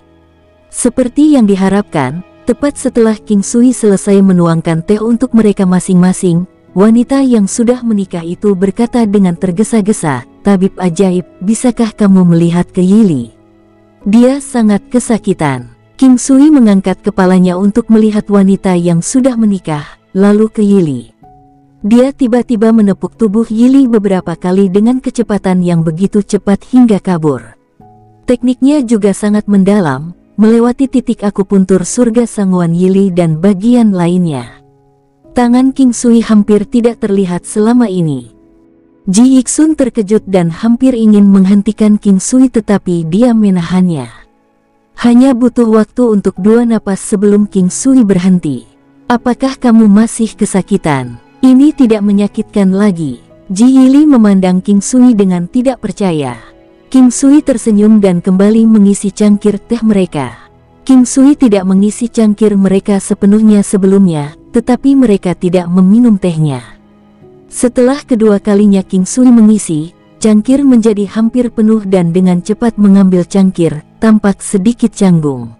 Seperti yang diharapkan, tepat setelah King Sui selesai menuangkan teh untuk mereka masing-masing, wanita yang sudah menikah itu berkata dengan tergesa-gesa, "Tabib ajaib, bisakah kamu melihat ke Yili? Dia sangat kesakitan." King Sui mengangkat kepalanya untuk melihat wanita yang sudah menikah, lalu ke Yili. Dia tiba-tiba menepuk tubuh Yili beberapa kali dengan kecepatan yang begitu cepat hingga kabur. Tekniknya juga sangat mendalam, melewati titik akupuntur surga sangguan Yili dan bagian lainnya. Tangan King Sui hampir tidak terlihat selama ini. Ji Yixun terkejut dan hampir ingin menghentikan King Sui tetapi dia menahannya. Hanya butuh waktu untuk 2 napas sebelum King Sui berhenti. "Apakah kamu masih kesakitan? Ini tidak menyakitkan lagi." Ji Yili memandang King Sui dengan tidak percaya. King Sui tersenyum dan kembali mengisi cangkir teh mereka. King Sui tidak mengisi cangkir mereka sepenuhnya sebelumnya, tetapi mereka tidak meminum tehnya. Setelah kedua kalinya King Sui mengisi, cangkir menjadi hampir penuh dan dengan cepat mengambil cangkir, tampak sedikit canggung.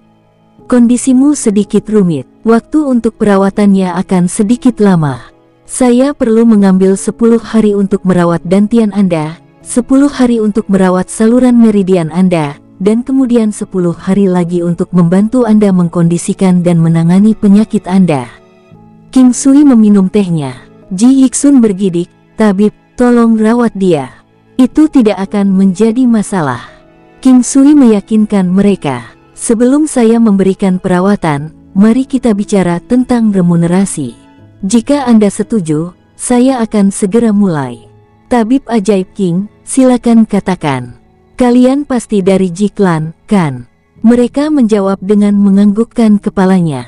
"Kondisimu sedikit rumit, waktu untuk perawatannya akan sedikit lama. Saya perlu mengambil 10 hari untuk merawat dantian Anda, 10 hari untuk merawat saluran meridian Anda, dan kemudian 10 hari lagi untuk membantu Anda mengkondisikan dan menangani penyakit Anda." King Sui meminum tehnya. Ji Yixun bergidik, "Tabib, tolong rawat dia. Itu tidak akan menjadi masalah." King Sui meyakinkan mereka, "Sebelum saya memberikan perawatan, mari kita bicara tentang remunerasi. Jika Anda setuju, saya akan segera mulai." "Tabib ajaib King, silakan katakan. Kalian pasti dari Ji Clan, kan?" Mereka menjawab dengan menganggukkan kepalanya.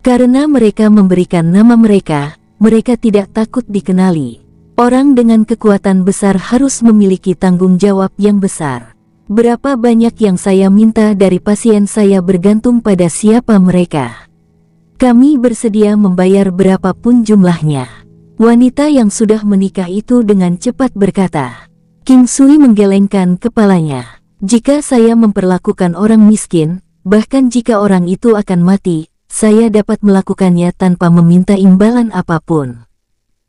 Karena mereka memberikan nama mereka, mereka tidak takut dikenali. Orang dengan kekuatan besar harus memiliki tanggung jawab yang besar. Berapa banyak yang saya minta dari pasien saya bergantung pada siapa mereka. Kami bersedia membayar berapapun jumlahnya." Wanita yang sudah menikah itu dengan cepat berkata. King Sui menggelengkan kepalanya. "Jika saya memperlakukan orang miskin, bahkan jika orang itu akan mati, saya dapat melakukannya tanpa meminta imbalan apapun.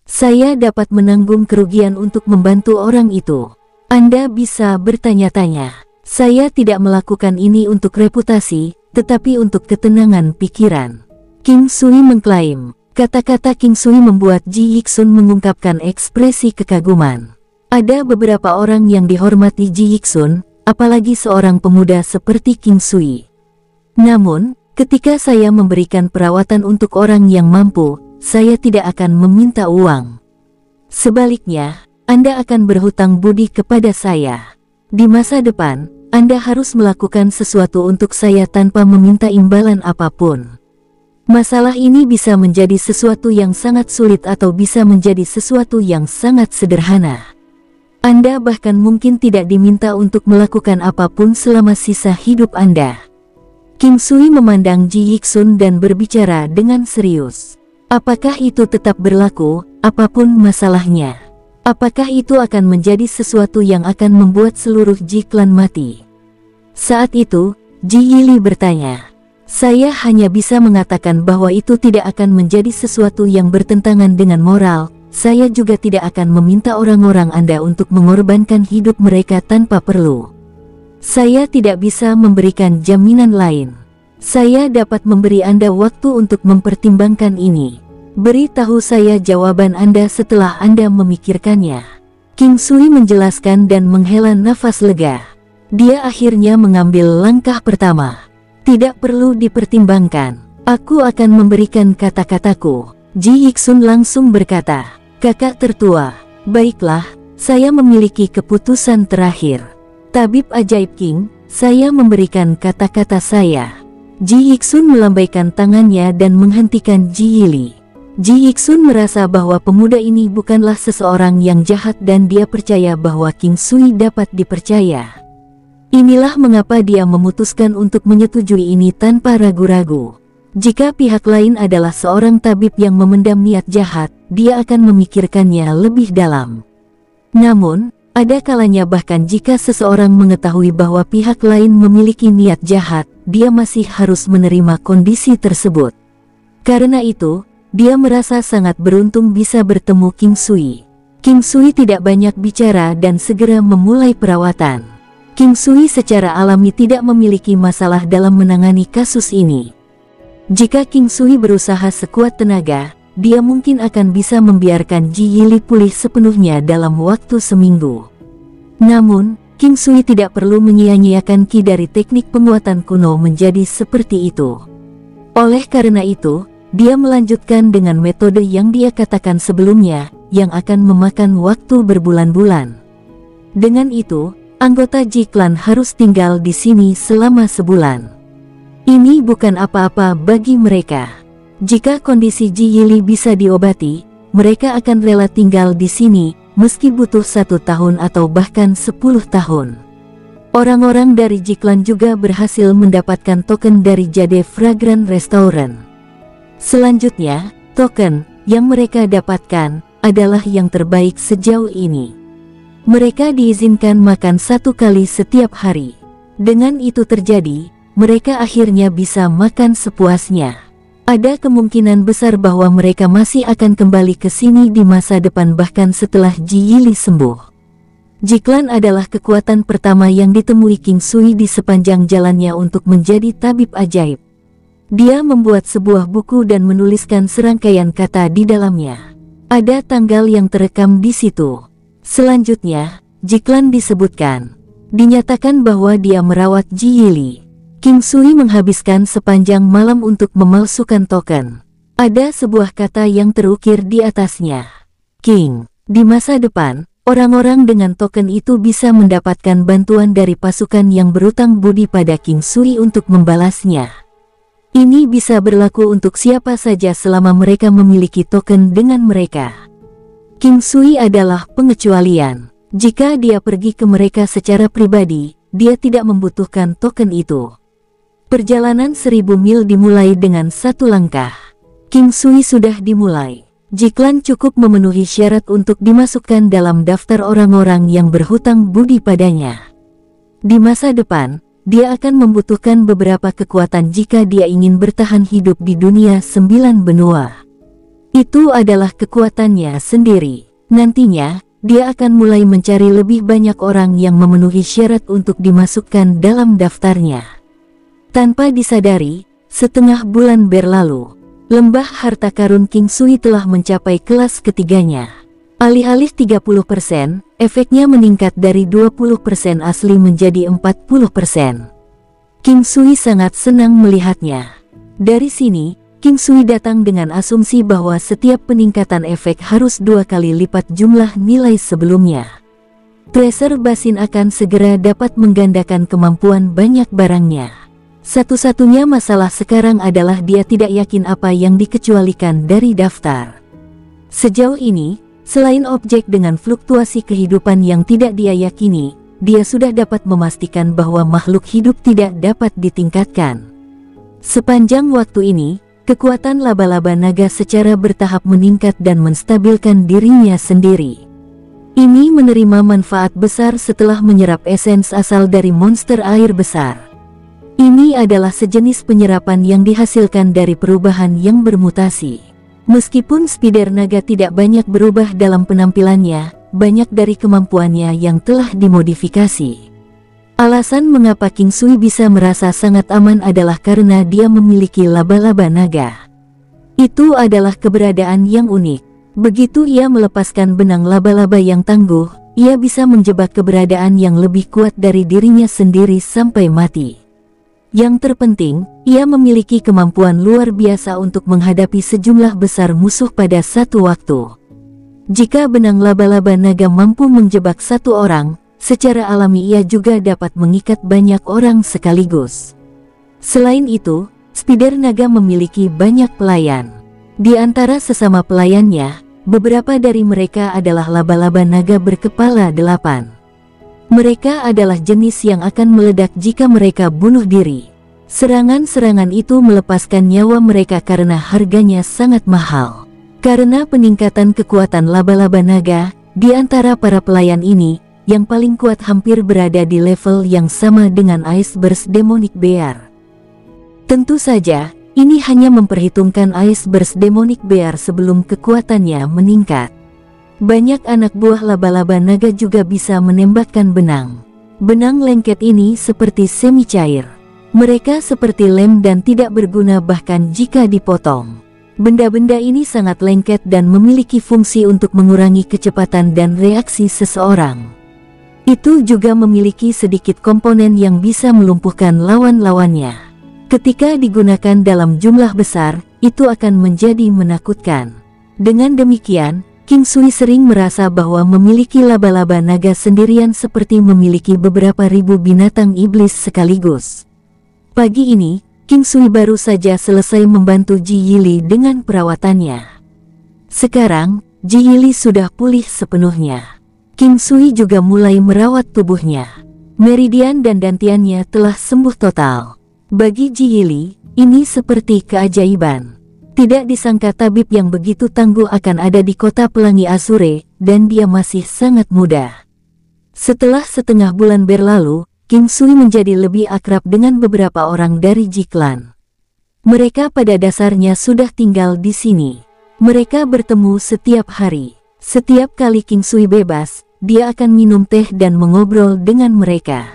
Saya dapat menanggung kerugian untuk membantu orang itu." Anda bisa bertanya-tanya, saya tidak melakukan ini untuk reputasi, tetapi untuk ketenangan pikiran. King Sui mengklaim. Kata-kata King Sui membuat Ji Yixun mengungkapkan ekspresi kekaguman. Ada beberapa orang yang dihormati Ji Yixun, apalagi seorang pemuda seperti King Sui. Namun, ketika saya memberikan perawatan untuk orang yang mampu, saya tidak akan meminta uang. Sebaliknya, Anda akan berhutang budi kepada saya. Di masa depan, Anda harus melakukan sesuatu untuk saya tanpa meminta imbalan apapun. Masalah ini bisa menjadi sesuatu yang sangat sulit atau bisa menjadi sesuatu yang sangat sederhana. Anda bahkan mungkin tidak diminta untuk melakukan apapun selama sisa hidup Anda. King Sui memandang Ji Yixun dan berbicara dengan serius. "Apakah itu tetap berlaku, apapun masalahnya? Apakah itu akan menjadi sesuatu yang akan membuat seluruh Ji klan mati? Saat itu, Ji Yili bertanya. Saya hanya bisa mengatakan bahwa itu tidak akan menjadi sesuatu yang bertentangan dengan moral. Saya juga tidak akan meminta orang-orang Anda untuk mengorbankan hidup mereka tanpa perlu. Saya tidak bisa memberikan jaminan lain. Saya dapat memberi Anda waktu untuk mempertimbangkan ini. Beritahu saya jawaban Anda setelah Anda memikirkannya. King Sui menjelaskan dan menghela nafas lega. Dia akhirnya mengambil langkah pertama. Tidak perlu dipertimbangkan. Aku akan memberikan kata-kataku. Ji Iksun langsung berkata, kakak tertua, baiklah, saya memiliki keputusan terakhir. Tabib ajaib King, saya memberikan kata-kata saya. Ji Iksun melambaikan tangannya dan menghentikan Ji Yili. Ji Iksun merasa bahwa pemuda ini bukanlah seseorang yang jahat dan dia percaya bahwa King Sui dapat dipercaya. Inilah mengapa dia memutuskan untuk menyetujui ini tanpa ragu-ragu. Jika pihak lain adalah seorang tabib yang memendam niat jahat, dia akan memikirkannya lebih dalam. Namun, ada kalanya bahkan jika seseorang mengetahui bahwa pihak lain memiliki niat jahat, dia masih harus menerima kondisi tersebut. Karena itu, dia merasa sangat beruntung bisa bertemu King Sui. King Sui tidak banyak bicara dan segera memulai perawatan. King Sui secara alami tidak memiliki masalah dalam menangani kasus ini. Jika King Sui berusaha sekuat tenaga, dia mungkin akan bisa membiarkan Ji Yili pulih sepenuhnya dalam waktu seminggu. Namun, King Sui tidak perlu menyia-nyiakan ki dari teknik penguatan kuno menjadi seperti itu. Oleh karena itu, dia melanjutkan dengan metode yang dia katakan sebelumnya, yang akan memakan waktu berbulan-bulan. Dengan itu, anggota Ji Clan harus tinggal di sini selama sebulan. Ini bukan apa-apa bagi mereka. Jika kondisi Ji Yili bisa diobati, mereka akan rela tinggal di sini, meski butuh 1 tahun atau bahkan 10 tahun. Orang-orang dari Ji Clan juga berhasil mendapatkan token dari Jade Fragrant Restaurant. Selanjutnya, token yang mereka dapatkan adalah yang terbaik sejauh ini. Mereka diizinkan makan 1 kali setiap hari. Dengan itu terjadi, mereka akhirnya bisa makan sepuasnya. Ada kemungkinan besar bahwa mereka masih akan kembali ke sini di masa depan bahkan setelah Ji Yili sembuh. Ji Clan adalah kekuatan pertama yang ditemui King Sui di sepanjang jalannya untuk menjadi tabib ajaib. Dia membuat sebuah buku dan menuliskan serangkaian kata di dalamnya. Ada tanggal yang terekam di situ. Selanjutnya, Ji Clan disebutkan. Dinyatakan bahwa dia merawat Ji Yili. King Sui menghabiskan sepanjang malam untuk memalsukan token. Ada sebuah kata yang terukir di atasnya. King, di masa depan, orang-orang dengan token itu bisa mendapatkan bantuan dari pasukan yang berutang budi pada King Sui untuk membalasnya. Ini bisa berlaku untuk siapa saja selama mereka memiliki token dengan mereka. King Sui adalah pengecualian. Jika dia pergi ke mereka secara pribadi, dia tidak membutuhkan token itu. Perjalanan 1000 mil dimulai dengan 1 langkah. King Sui sudah dimulai. Ji Clan cukup memenuhi syarat untuk dimasukkan dalam daftar orang-orang yang berhutang budi padanya. Di masa depan, dia akan membutuhkan beberapa kekuatan jika dia ingin bertahan hidup di dunia 9 benua. Itu adalah kekuatannya sendiri. Nantinya, dia akan mulai mencari lebih banyak orang yang memenuhi syarat untuk dimasukkan dalam daftarnya. Tanpa disadari, setengah bulan berlalu. Lembah harta karun King Sui telah mencapai kelas ketiganya. Alih-alih 30%, efeknya meningkat dari 20% asli menjadi 40%. King Sui sangat senang melihatnya. Dari sini, King Sui datang dengan asumsi bahwa setiap peningkatan efek harus 2 kali lipat jumlah nilai sebelumnya. Tracer Basin akan segera dapat menggandakan kemampuan banyak barangnya. Satu-satunya masalah sekarang adalah dia tidak yakin apa yang dikecualikan dari daftar. Sejauh ini, selain objek dengan fluktuasi kehidupan yang tidak dia yakini, dia sudah dapat memastikan bahwa makhluk hidup tidak dapat ditingkatkan. Sepanjang waktu ini, kekuatan laba-laba naga secara bertahap meningkat dan menstabilkan dirinya sendiri. Ini menerima manfaat besar setelah menyerap esens asal dari monster air besar. Ini adalah sejenis penyerapan yang dihasilkan dari perubahan yang bermutasi. Meskipun spider naga tidak banyak berubah dalam penampilannya, banyak dari kemampuannya yang telah dimodifikasi. Alasan mengapa King Sui bisa merasa sangat aman adalah karena dia memiliki laba-laba naga. Itu adalah keberadaan yang unik. Begitu ia melepaskan benang laba-laba yang tangguh, ia bisa menjebak keberadaan yang lebih kuat dari dirinya sendiri sampai mati. Yang terpenting, ia memiliki kemampuan luar biasa untuk menghadapi sejumlah besar musuh pada satu waktu. Jika benang laba-laba naga mampu menjebak satu orang, secara alami ia juga dapat mengikat banyak orang sekaligus. Selain itu, spider naga memiliki banyak pelayan. Di antara sesama pelayannya, beberapa dari mereka adalah laba-laba naga berkepala 8. Mereka adalah jenis yang akan meledak jika mereka bunuh diri. Serangan-serangan itu melepaskan nyawa mereka karena harganya sangat mahal. Karena peningkatan kekuatan laba-laba naga, di antara para pelayan ini, yang paling kuat hampir berada di level yang sama dengan Ice Burst Demonic Bear. Tentu saja, ini hanya memperhitungkan Ice Burst Demonic Bear sebelum kekuatannya meningkat. Banyak anak buah laba-laba naga juga bisa menembakkan benang. Benang lengket ini seperti semi cair. Mereka seperti lem dan tidak berguna bahkan jika dipotong. Benda-benda ini sangat lengket dan memiliki fungsi untuk mengurangi kecepatan dan reaksi seseorang. Itu juga memiliki sedikit komponen yang bisa melumpuhkan lawan-lawannya. Ketika digunakan dalam jumlah besar, itu akan menjadi menakutkan. Dengan demikian, King Sui sering merasa bahwa memiliki laba-laba naga sendirian seperti memiliki beberapa ribu binatang iblis sekaligus. Pagi ini, King Sui baru saja selesai membantu Ji Yili dengan perawatannya. Sekarang, Ji Yili sudah pulih sepenuhnya. King Sui juga mulai merawat tubuhnya. Meridian dan dantiannya telah sembuh total. Bagi Ji Yili, ini seperti keajaiban. Tidak disangka tabib yang begitu tangguh akan ada di kota pelangi Azure, dan dia masih sangat muda. Setelah setengah bulan berlalu, King Sui menjadi lebih akrab dengan beberapa orang dari Ji Clan. Mereka pada dasarnya sudah tinggal di sini. Mereka bertemu setiap hari. Setiap kali King Sui bebas, dia akan minum teh dan mengobrol dengan mereka.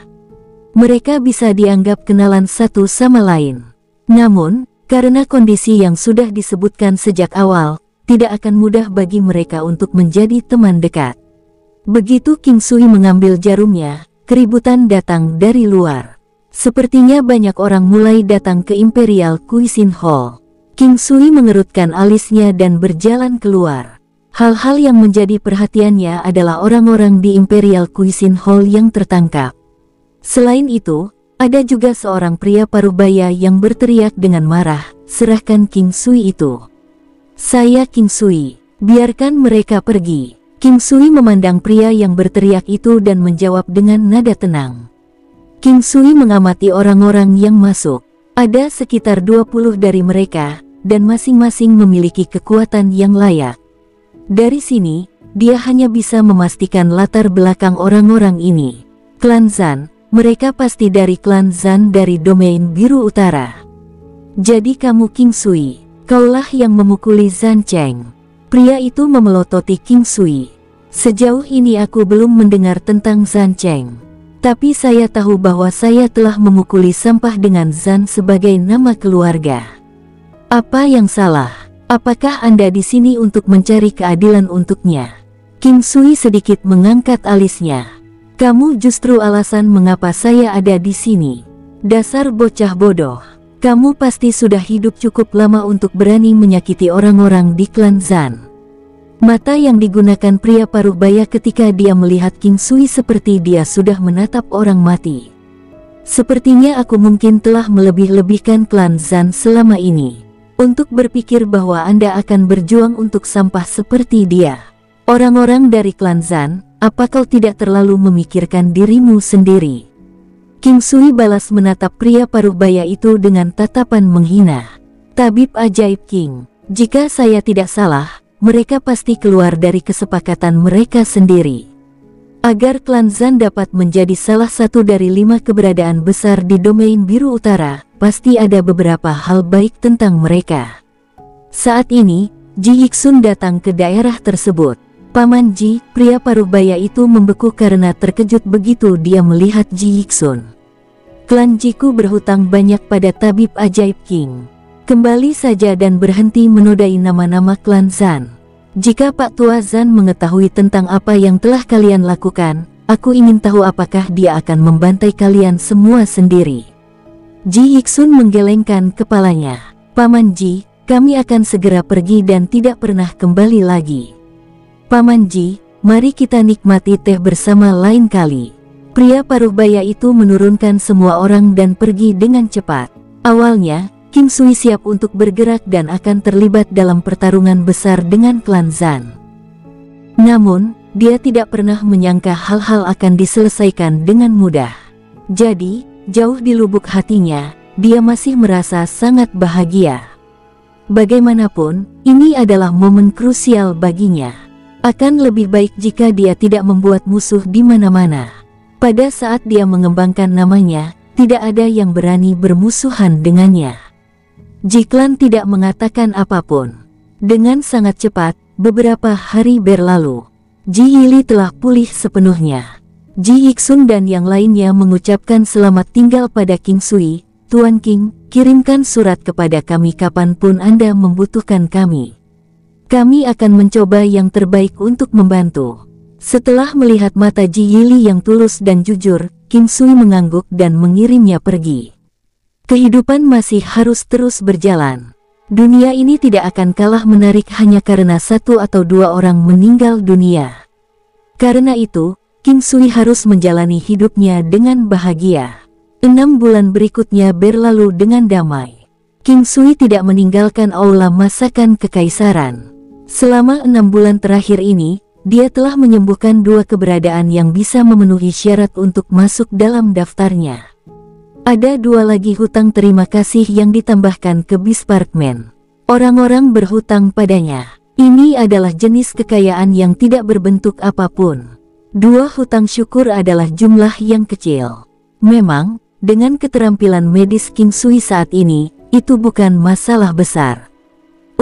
Mereka bisa dianggap kenalan satu sama lain. Namun, karena kondisi yang sudah disebutkan sejak awal, tidak akan mudah bagi mereka untuk menjadi teman dekat. Begitu King Sui mengambil jarumnya, keributan datang dari luar. Sepertinya banyak orang mulai datang ke Imperial Cuisine Hall. King Sui mengerutkan alisnya dan berjalan keluar. Hal-hal yang menjadi perhatiannya adalah orang-orang di Imperial Cuisine Hall yang tertangkap. Selain itu, ada juga seorang pria parubaya yang berteriak dengan marah, "Serahkan King Sui itu." "Saya King Sui, biarkan mereka pergi." King Sui memandang pria yang berteriak itu dan menjawab dengan nada tenang. King Sui mengamati orang-orang yang masuk. Ada sekitar 20 dari mereka, dan masing-masing memiliki kekuatan yang layak. Dari sini, dia hanya bisa memastikan latar belakang orang-orang ini. Klan Zan. Mereka pasti dari klan Zan dari domain biru utara. "Jadi kamu King Sui, kaulah yang memukuli Zan Cheng." Pria itu memelototi King Sui. "Sejauh ini aku belum mendengar tentang Zan Cheng. Tapi saya tahu bahwa saya telah memukuli sampah dengan Zan sebagai nama keluarga." "Apa yang salah? Apakah Anda di sini untuk mencari keadilan untuknya?" King Sui sedikit mengangkat alisnya. "Kamu justru alasan mengapa saya ada di sini. Dasar bocah bodoh. Kamu pasti sudah hidup cukup lama untuk berani menyakiti orang-orang di klan Zan." Mata yang digunakan pria parubaya ketika dia melihat King Sui seperti dia sudah menatap orang mati. "Sepertinya aku mungkin telah melebih-lebihkan klan Zan selama ini. Untuk berpikir bahwa Anda akan berjuang untuk sampah seperti dia. Orang-orang dari klan Zan, apa kau tidak terlalu memikirkan dirimu sendiri?" King Sui balas menatap pria parubaya itu dengan tatapan menghina. "Tabib ajaib King, jika saya tidak salah, mereka pasti keluar dari kesepakatan mereka sendiri. Agar klan Zan dapat menjadi salah satu dari 5 keberadaan besar di domain biru utara, pasti ada beberapa hal baik tentang mereka. Saat ini, Ji Yixun datang ke daerah tersebut. Paman Ji, pria paruh baya itu membeku karena terkejut begitu dia melihat Ji Yixun. Klan Jiku berhutang banyak pada tabib ajaib King. Kembali saja dan berhenti menodai nama-nama klan Zan. Jika Pak Tua Zan mengetahui tentang apa yang telah kalian lakukan, aku ingin tahu apakah dia akan membantai kalian semua sendiri. Ji Yixun menggelengkan kepalanya. Paman Ji, kami akan segera pergi dan tidak pernah kembali lagi. Paman Ji, mari kita nikmati teh bersama lain kali. Pria paruh baya itu menurunkan semua orang dan pergi dengan cepat. Awalnya, King Sui siap untuk bergerak dan akan terlibat dalam pertarungan besar dengan klan Zan. Namun, dia tidak pernah menyangka hal-hal akan diselesaikan dengan mudah. Jadi, jauh di lubuk hatinya, dia masih merasa sangat bahagia. Bagaimanapun, ini adalah momen krusial baginya. Akan lebih baik jika dia tidak membuat musuh di mana-mana. Pada saat dia mengembangkan namanya, tidak ada yang berani bermusuhan dengannya. Jiklan tidak mengatakan apapun. Dengan sangat cepat, beberapa hari berlalu. Ji Yili telah pulih sepenuhnya. Ji Yixun dan yang lainnya mengucapkan selamat tinggal pada King Sui. Tuan King, kirimkan surat kepada kami kapanpun Anda membutuhkan kami. Kami akan mencoba yang terbaik untuk membantu. Setelah melihat mata Ji Yili yang tulus dan jujur, King Sui mengangguk dan mengirimnya pergi. Kehidupan masih harus terus berjalan. Dunia ini tidak akan kalah menarik hanya karena 1 atau 2 orang meninggal dunia. Karena itu, King Sui harus menjalani hidupnya dengan bahagia. 6 bulan berikutnya berlalu dengan damai. King Sui tidak meninggalkan aula masakan kekaisaran. Selama 6 bulan terakhir ini, dia telah menyembuhkan 2 keberadaan yang bisa memenuhi syarat untuk masuk dalam daftarnya. Ada 2 lagi hutang terima kasih yang ditambahkan ke Bisparkman. Orang-orang berhutang padanya. Ini adalah jenis kekayaan yang tidak berbentuk apapun. 2 hutang syukur adalah jumlah yang kecil. Memang, dengan keterampilan medis King Sui saat ini, itu bukan masalah besar.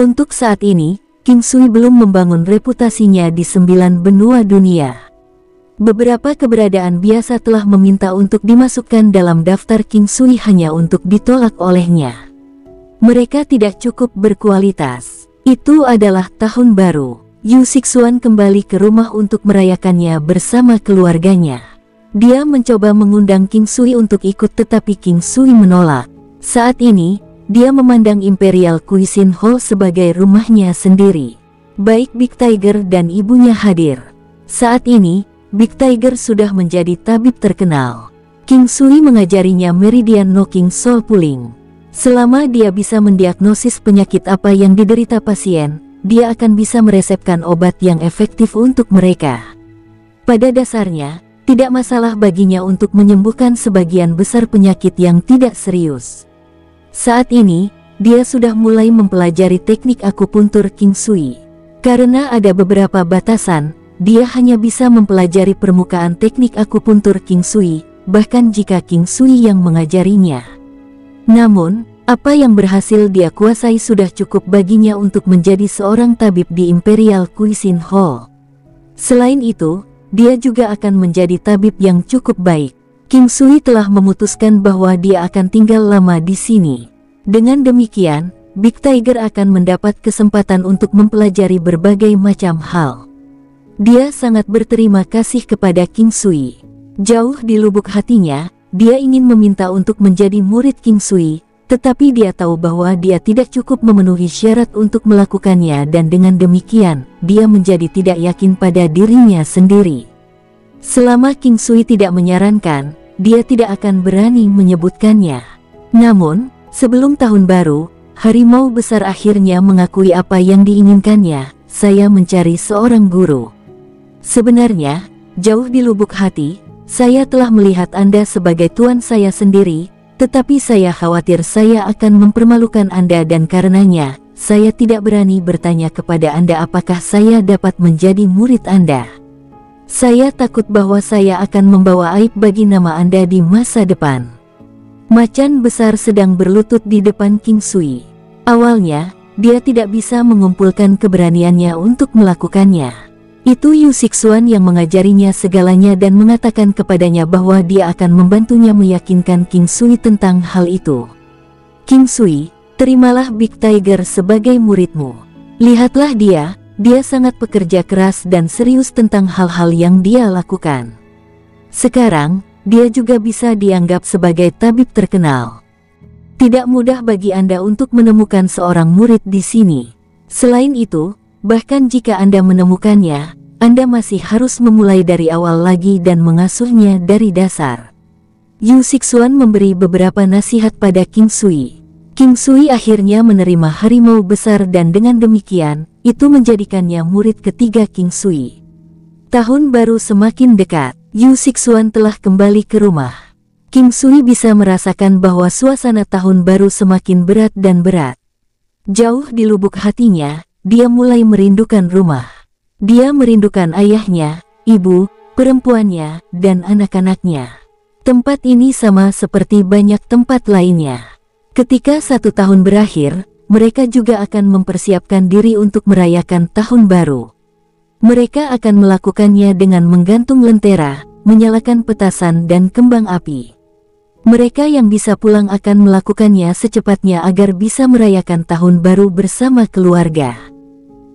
Untuk saat ini, King Sui belum membangun reputasinya di 9 benua dunia. Beberapa keberadaan biasa telah meminta untuk dimasukkan dalam daftar King Sui hanya untuk ditolak olehnya. Mereka tidak cukup berkualitas. Itu adalah tahun baru. Yu Sixuan kembali ke rumah untuk merayakannya bersama keluarganya. Dia mencoba mengundang King Sui untuk ikut tetapi King Sui menolak. Saat ini, dia memandang Imperial Cuisine Hall sebagai rumahnya sendiri. Baik Big Tiger dan ibunya hadir. Saat ini, Big Tiger sudah menjadi tabib terkenal. King Sui mengajarinya Meridian Knocking Soul Pulling. Selama dia bisa mendiagnosis penyakit apa yang diderita pasien, dia akan bisa meresepkan obat yang efektif untuk mereka. Pada dasarnya, tidak masalah baginya untuk menyembuhkan sebagian besar penyakit yang tidak serius. Saat ini, dia sudah mulai mempelajari teknik akupuntur King Sui. Karena ada beberapa batasan, dia hanya bisa mempelajari permukaan teknik akupuntur King Sui, bahkan jika King Sui yang mengajarinya. Namun, apa yang berhasil dia kuasai sudah cukup baginya untuk menjadi seorang tabib di Imperial Cuisine Hall. Selain itu, dia juga akan menjadi tabib yang cukup baik. King Sui telah memutuskan bahwa dia akan tinggal lama di sini. Dengan demikian, Big Tiger akan mendapat kesempatan untuk mempelajari berbagai macam hal. Dia sangat berterima kasih kepada King Sui. Jauh di lubuk hatinya, dia ingin meminta untuk menjadi murid King Sui, tetapi dia tahu bahwa dia tidak cukup memenuhi syarat untuk melakukannya dan dengan demikian, dia menjadi tidak yakin pada dirinya sendiri. Selama King Sui tidak menyarankan, dia tidak akan berani menyebutkannya. Namun, sebelum tahun baru, harimau besar akhirnya mengakui apa yang diinginkannya, saya mencari seorang guru. Sebenarnya, jauh di lubuk hati, saya telah melihat Anda sebagai tuan saya sendiri, tetapi saya khawatir saya akan mempermalukan Anda dan karenanya, saya tidak berani bertanya kepada Anda apakah saya dapat menjadi murid Anda. Saya takut bahwa saya akan membawa aib bagi nama Anda di masa depan. Macan besar sedang berlutut di depan King Sui. Awalnya, dia tidak bisa mengumpulkan keberaniannya untuk melakukannya. Itu Yu Sixuan yang mengajarinya segalanya dan mengatakan kepadanya bahwa dia akan membantunya meyakinkan King Sui tentang hal itu. King Sui, terimalah Big Tiger sebagai muridmu. Lihatlah dia sangat pekerja keras dan serius tentang hal-hal yang dia lakukan. Sekarang, dia juga bisa dianggap sebagai tabib terkenal. Tidak mudah bagi Anda untuk menemukan seorang murid di sini. Selain itu, bahkan jika Anda menemukannya, Anda masih harus memulai dari awal lagi dan mengasuhnya dari dasar. Yu Sixuan memberi beberapa nasihat pada King Sui. King Sui akhirnya menerima harimau besar dan dengan demikian, itu menjadikannya murid ketiga King Sui. Tahun baru semakin dekat. Yu Sixuan telah kembali ke rumah. King Sui bisa merasakan bahwa suasana tahun baru semakin berat dan berat. Jauh di lubuk hatinya, dia mulai merindukan rumah. Dia merindukan ayahnya, ibu, perempuannya, dan anak-anaknya. Tempat ini sama seperti banyak tempat lainnya. Ketika 1 tahun berakhir, mereka juga akan mempersiapkan diri untuk merayakan tahun baru. Mereka akan melakukannya dengan menggantung lentera, menyalakan petasan dan kembang api. Mereka yang bisa pulang akan melakukannya secepatnya agar bisa merayakan tahun baru bersama keluarga.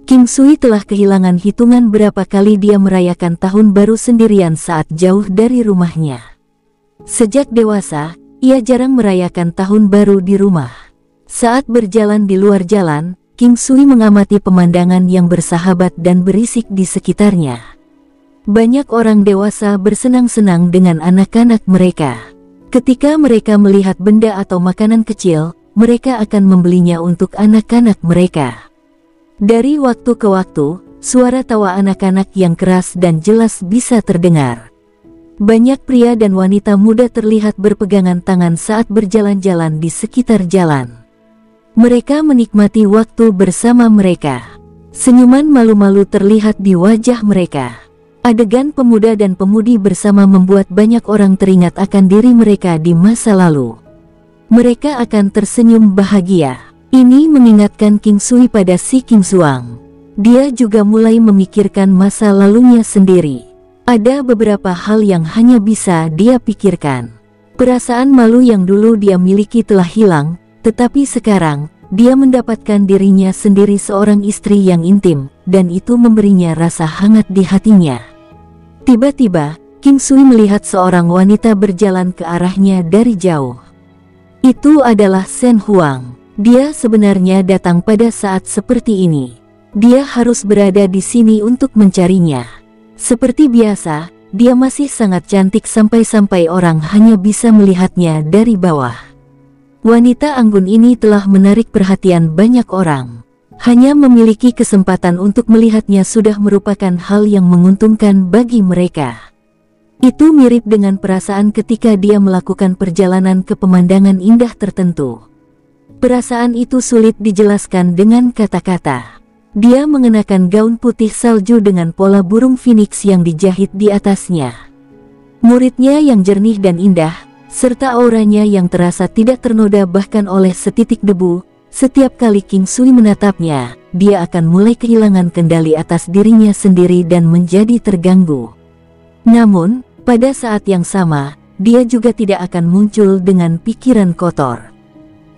King Sui telah kehilangan hitungan berapa kali dia merayakan tahun baru sendirian saat jauh dari rumahnya. Sejak dewasa, ia jarang merayakan tahun baru di rumah. Saat berjalan di luar jalan, King Sui mengamati pemandangan yang bersahabat dan berisik di sekitarnya. Banyak orang dewasa bersenang-senang dengan anak-anak mereka. Ketika mereka melihat benda atau makanan kecil, mereka akan membelinya untuk anak-anak mereka. Dari waktu ke waktu, suara tawa anak-anak yang keras dan jelas bisa terdengar. Banyak pria dan wanita muda terlihat berpegangan tangan saat berjalan-jalan di sekitar jalan. Mereka menikmati waktu bersama mereka. Senyuman malu-malu terlihat di wajah mereka. Adegan pemuda dan pemudi bersama membuat banyak orang teringat akan diri mereka di masa lalu. Mereka akan tersenyum bahagia. Ini mengingatkan King Sui pada si King Suang. Dia juga mulai memikirkan masa lalunya sendiri. Ada beberapa hal yang hanya bisa dia pikirkan. Perasaan malu yang dulu dia miliki telah hilang. Tetapi sekarang, dia mendapatkan dirinya sendiri seorang istri yang intim, dan itu memberinya rasa hangat di hatinya. Tiba-tiba, King Sui melihat seorang wanita berjalan ke arahnya dari jauh. Itu adalah Shen Huang. Dia sebenarnya datang pada saat seperti ini. Dia harus berada di sini untuk mencarinya. Seperti biasa, dia masih sangat cantik sampai-sampai orang hanya bisa melihatnya dari bawah. Wanita anggun ini telah menarik perhatian banyak orang. Hanya memiliki kesempatan untuk melihatnya sudah merupakan hal yang menguntungkan bagi mereka. Itu mirip dengan perasaan ketika dia melakukan perjalanan ke pemandangan indah tertentu. Perasaan itu sulit dijelaskan dengan kata-kata. Dia mengenakan gaun putih salju dengan pola burung phoenix yang dijahit di atasnya. Muridnya yang jernih dan indah, serta auranya yang terasa tidak ternoda bahkan oleh setitik debu. Setiap kali King Sui menatapnya, dia akan mulai kehilangan kendali atas dirinya sendiri dan menjadi terganggu. Namun, pada saat yang sama, dia juga tidak akan muncul dengan pikiran kotor.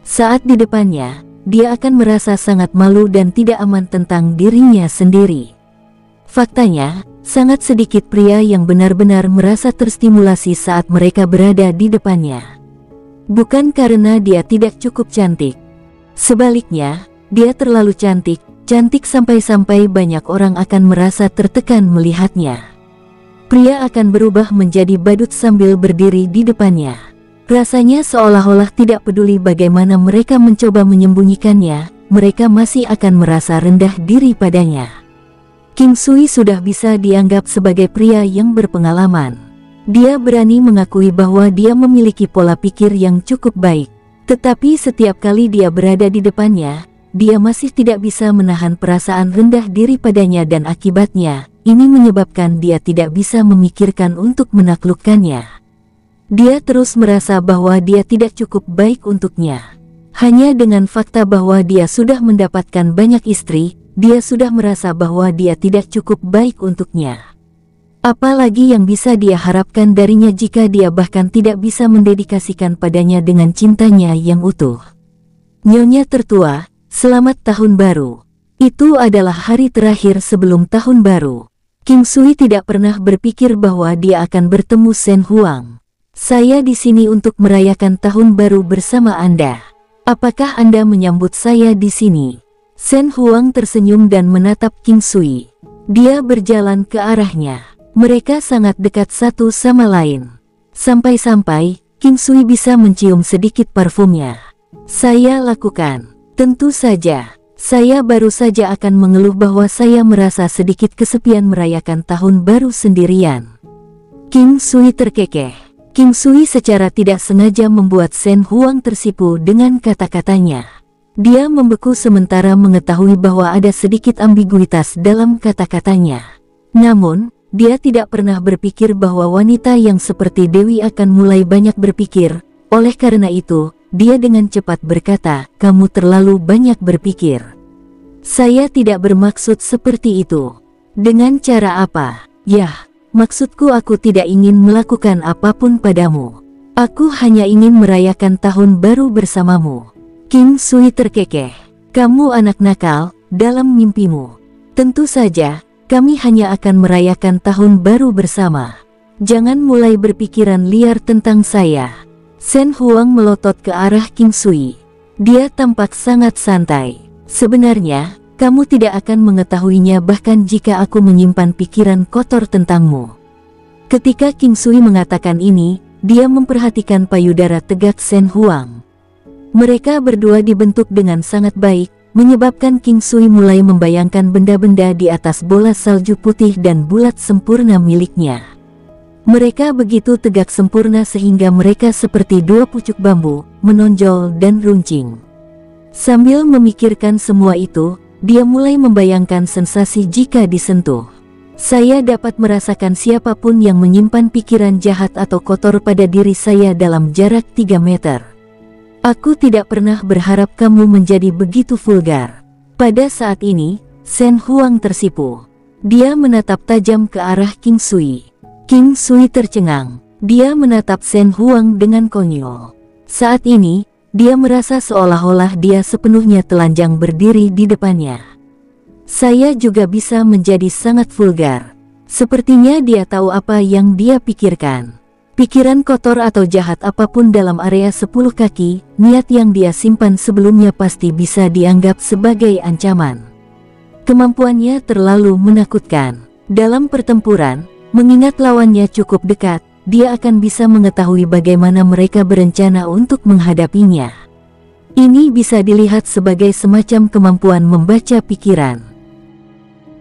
Saat di depannya, dia akan merasa sangat malu dan tidak aman tentang dirinya sendiri. Faktanya, sangat sedikit pria yang benar-benar merasa terstimulasi saat mereka berada di depannya. Bukan karena dia tidak cukup cantik. Sebaliknya, dia terlalu cantik, cantik sampai-sampai banyak orang akan merasa tertekan melihatnya. Pria akan berubah menjadi badut sambil berdiri di depannya. Rasanya seolah-olah tidak peduli bagaimana mereka mencoba menyembunyikannya, mereka masih akan merasa rendah diri padanya. King Sui sudah bisa dianggap sebagai pria yang berpengalaman. Dia berani mengakui bahwa dia memiliki pola pikir yang cukup baik. Tetapi setiap kali dia berada di depannya, dia masih tidak bisa menahan perasaan rendah diri padanya dan akibatnya, ini menyebabkan dia tidak bisa memikirkan untuk menaklukkannya. Dia terus merasa bahwa dia tidak cukup baik untuknya. Hanya dengan fakta bahwa dia sudah mendapatkan banyak istri, dia sudah merasa bahwa dia tidak cukup baik untuknya. Apalagi yang bisa dia harapkan darinya jika dia bahkan tidak bisa mendedikasikan padanya dengan cintanya yang utuh. Nyonya tertua, selamat tahun baru. Itu adalah hari terakhir sebelum tahun baru. King Sui tidak pernah berpikir bahwa dia akan bertemu Shen Huang. Saya di sini untuk merayakan tahun baru bersama Anda. Apakah Anda menyambut saya di sini? Shen Huang tersenyum dan menatap King Sui. Dia berjalan ke arahnya. Mereka sangat dekat satu sama lain. Sampai-sampai, King Sui bisa mencium sedikit parfumnya. Saya lakukan. Tentu saja. Saya baru saja akan mengeluh bahwa saya merasa sedikit kesepian merayakan tahun baru sendirian. King Sui terkekeh. King Sui secara tidak sengaja membuat Shen Huang tersipu dengan kata-katanya. Dia membeku sementara mengetahui bahwa ada sedikit ambiguitas dalam kata-katanya. Namun, dia tidak pernah berpikir bahwa wanita yang seperti Dewi akan mulai banyak berpikir. Oleh karena itu, dia dengan cepat berkata, "Kamu terlalu banyak berpikir." "Saya tidak bermaksud seperti itu." "Dengan cara apa?" "Yah, maksudku aku tidak ingin melakukan apapun padamu. Aku hanya ingin merayakan tahun baru bersamamu." King Sui terkekeh. "Kamu anak nakal, dalam mimpimu. Tentu saja, kami hanya akan merayakan tahun baru bersama. Jangan mulai berpikiran liar tentang saya." Shen Huang melotot ke arah King Sui. Dia tampak sangat santai. "Sebenarnya, kamu tidak akan mengetahuinya bahkan jika aku menyimpan pikiran kotor tentangmu." Ketika King Sui mengatakan ini, dia memperhatikan payudara tegak Shen Huang. Mereka berdua dibentuk dengan sangat baik, menyebabkan King Sui mulai membayangkan benda-benda di atas bola salju putih dan bulat sempurna miliknya. Mereka begitu tegak sempurna sehingga mereka seperti dua pucuk bambu, menonjol dan runcing. Sambil memikirkan semua itu, dia mulai membayangkan sensasi jika disentuh. "Saya dapat merasakan siapapun yang menyimpan pikiran jahat atau kotor pada diri saya dalam jarak 3 meter. Aku tidak pernah berharap kamu menjadi begitu vulgar." Pada saat ini, Shen Huang tersipu. Dia menatap tajam ke arah King Sui. King Sui tercengang. Dia menatap Shen Huang dengan konyol. Saat ini, dia merasa seolah-olah dia sepenuhnya telanjang berdiri di depannya. "Saya juga bisa menjadi sangat vulgar." Sepertinya dia tahu apa yang dia pikirkan. Pikiran kotor atau jahat apapun dalam area 10 kaki, niat yang dia simpan sebelumnya pasti bisa dianggap sebagai ancaman. Kemampuannya terlalu menakutkan. Dalam pertempuran, mengingat lawannya cukup dekat, dia akan bisa mengetahui bagaimana mereka berencana untuk menghadapinya. Ini bisa dilihat sebagai semacam kemampuan membaca pikiran.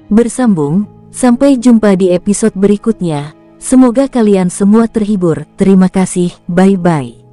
Bersambung, sampai jumpa di episode berikutnya. Semoga kalian semua terhibur. Terima kasih, bye-bye.